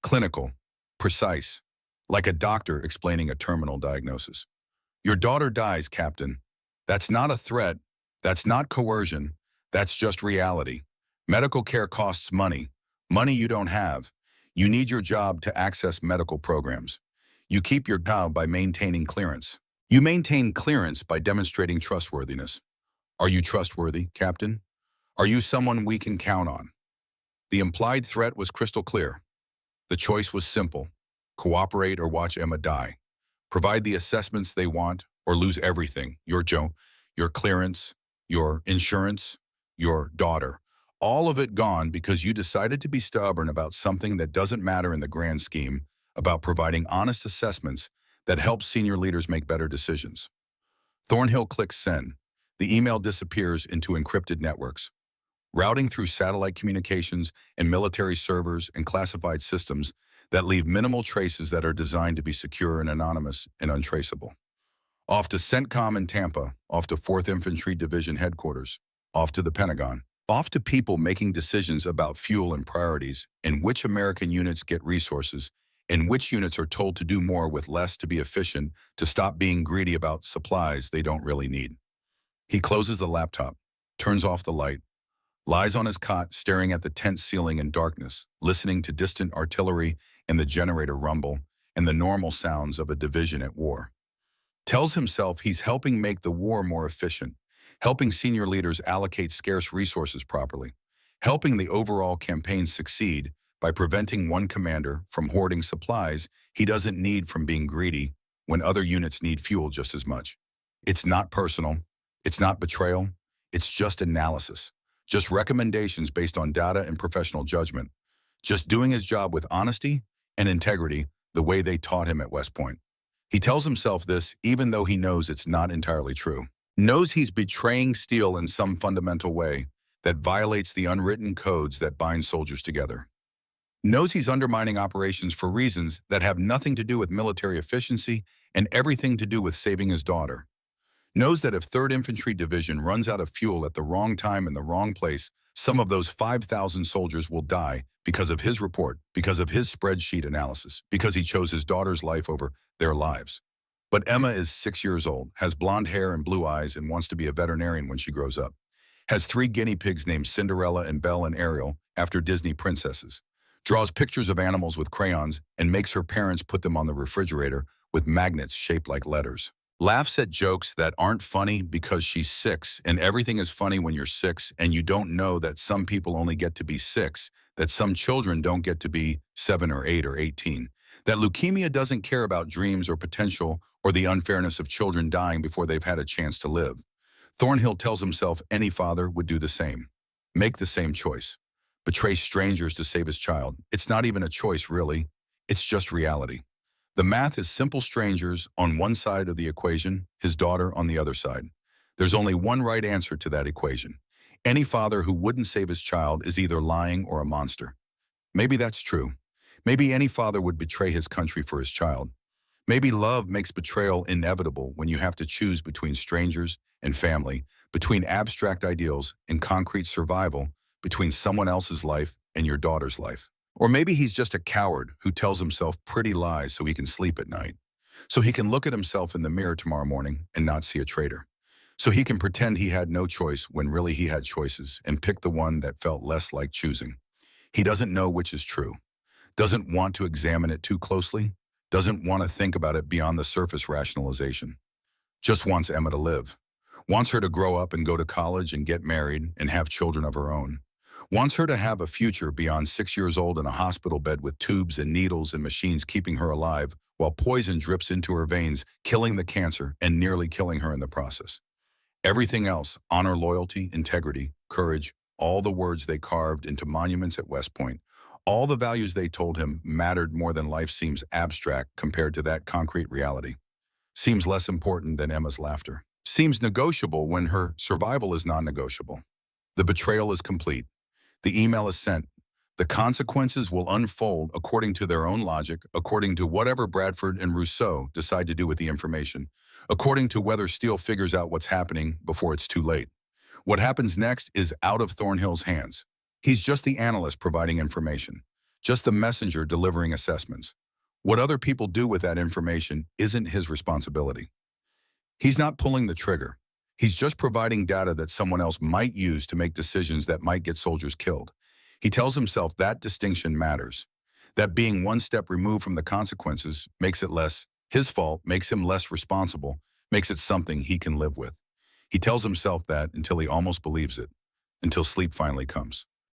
[SPEAKER 1] Clinical, precise, like a doctor explaining a terminal diagnosis. Your daughter dies, Captain. That's not a threat. That's not coercion. That's just reality. Medical care costs money. Money you don't have. You need your job to access medical programs. You keep your job by maintaining clearance. You maintain clearance by demonstrating trustworthiness. Are you trustworthy, Captain? Are you someone we can count on? The implied threat was crystal clear. The choice was simple. Cooperate or watch Emma die. Provide the assessments they want or lose everything. Your clearance, your insurance, your daughter. All of it gone because you decided to be stubborn about something that doesn't matter in the grand scheme, about providing honest assessments that help senior leaders make better decisions. Thornhill clicks send. The email disappears into encrypted networks. Routing through satellite communications and military servers and classified systems that leave minimal traces that are designed to be secure and anonymous and untraceable. Off to CENTCOM in Tampa, off to 4th Infantry Division headquarters, off to the Pentagon, off to people making decisions about fuel and priorities and which American units get resources and which units are told to do more with less to be efficient, to stop being greedy about supplies they don't really need. He closes the laptop, turns off the light, lies on his cot staring at the tent ceiling in darkness, listening to distant artillery and the generator rumble and the normal sounds of a division at war. Tells himself he's helping make the war more efficient, helping senior leaders allocate scarce resources properly, helping the overall campaign succeed by preventing one commander from hoarding supplies he doesn't need from being greedy when other units need fuel just as much. It's not personal. It's not betrayal. It's just analysis. Just recommendations based on data and professional judgment. Just doing his job with honesty and integrity the way they taught him at West Point. He tells himself this even though he knows it's not entirely true. Knows he's betraying steel in some fundamental way that violates the unwritten codes that bind soldiers together. Knows he's undermining operations for reasons that have nothing to do with military efficiency and everything to do with saving his daughter. Knows that if 3rd Infantry Division runs out of fuel at the wrong time in the wrong place, some of those 5,000 soldiers will die because of his report, because of his spreadsheet analysis, because he chose his daughter's life over their lives. But Emma is 6 years old, has blonde hair and blue eyes, and wants to be a veterinarian when she grows up. Has 3 guinea pigs named Cinderella and Belle and Ariel after Disney princesses. Draws pictures of animals with crayons and makes her parents put them on the refrigerator with magnets shaped like letters. Laughs at jokes that aren't funny because she's 6, and everything is funny when you're 6 and you don't know that some people only get to be 6, that some children don't get to be 7 or 8 or 18, that leukemia doesn't care about dreams or potential or the unfairness of children dying before they've had a chance to live. Thornhill tells himself any father would do the same. Make the same choice. Betray strangers to save his child. It's not even a choice, really. It's just reality. The math is simple: strangers on one side of the equation, his daughter on the other side. There's only one right answer to that equation. Any father who wouldn't save his child is either lying or a monster. Maybe that's true. Maybe any father would betray his country for his child. Maybe love makes betrayal inevitable when you have to choose between strangers and family, between abstract ideals and concrete survival, between someone else's life and your daughter's life. Or maybe he's just a coward who tells himself pretty lies so he can sleep at night. So he can look at himself in the mirror tomorrow morning and not see a traitor. So he can pretend he had no choice when really he had choices and pick the one that felt less like choosing. He doesn't know which is true, doesn't want to examine it too closely, doesn't want to think about it beyond the surface rationalization. Just wants Emma to live. Wants her to grow up and go to college and get married and have children of her own. Wants her to have a future beyond 6 years old in a hospital bed with tubes and needles and machines keeping her alive while poison drips into her veins, killing the cancer and nearly killing her in the process. Everything else, honor, loyalty, integrity, courage, all the words they carved into monuments at West Point, all the values they told him mattered more than life seems abstract compared to that concrete reality. Seems less important than Emma's laughter. Seems negotiable when her survival is non-negotiable. The betrayal is complete. The email is sent. The consequences will unfold according to their own logic, according to whatever Bradford and Rousseau decide to do with the information, according to whether Steele figures out what's happening before it's too late. What happens next is out of Thornhill's hands. He's just the analyst providing information, just the messenger delivering assessments. What other people do with that information isn't his responsibility. He's not pulling the trigger. He's just providing data that someone else might use to make decisions that might get soldiers killed. He tells himself that distinction matters, that being one step removed from the consequences makes it less his fault, makes him less responsible, makes it something he can live with. He tells himself that until he almost believes it, until sleep finally comes.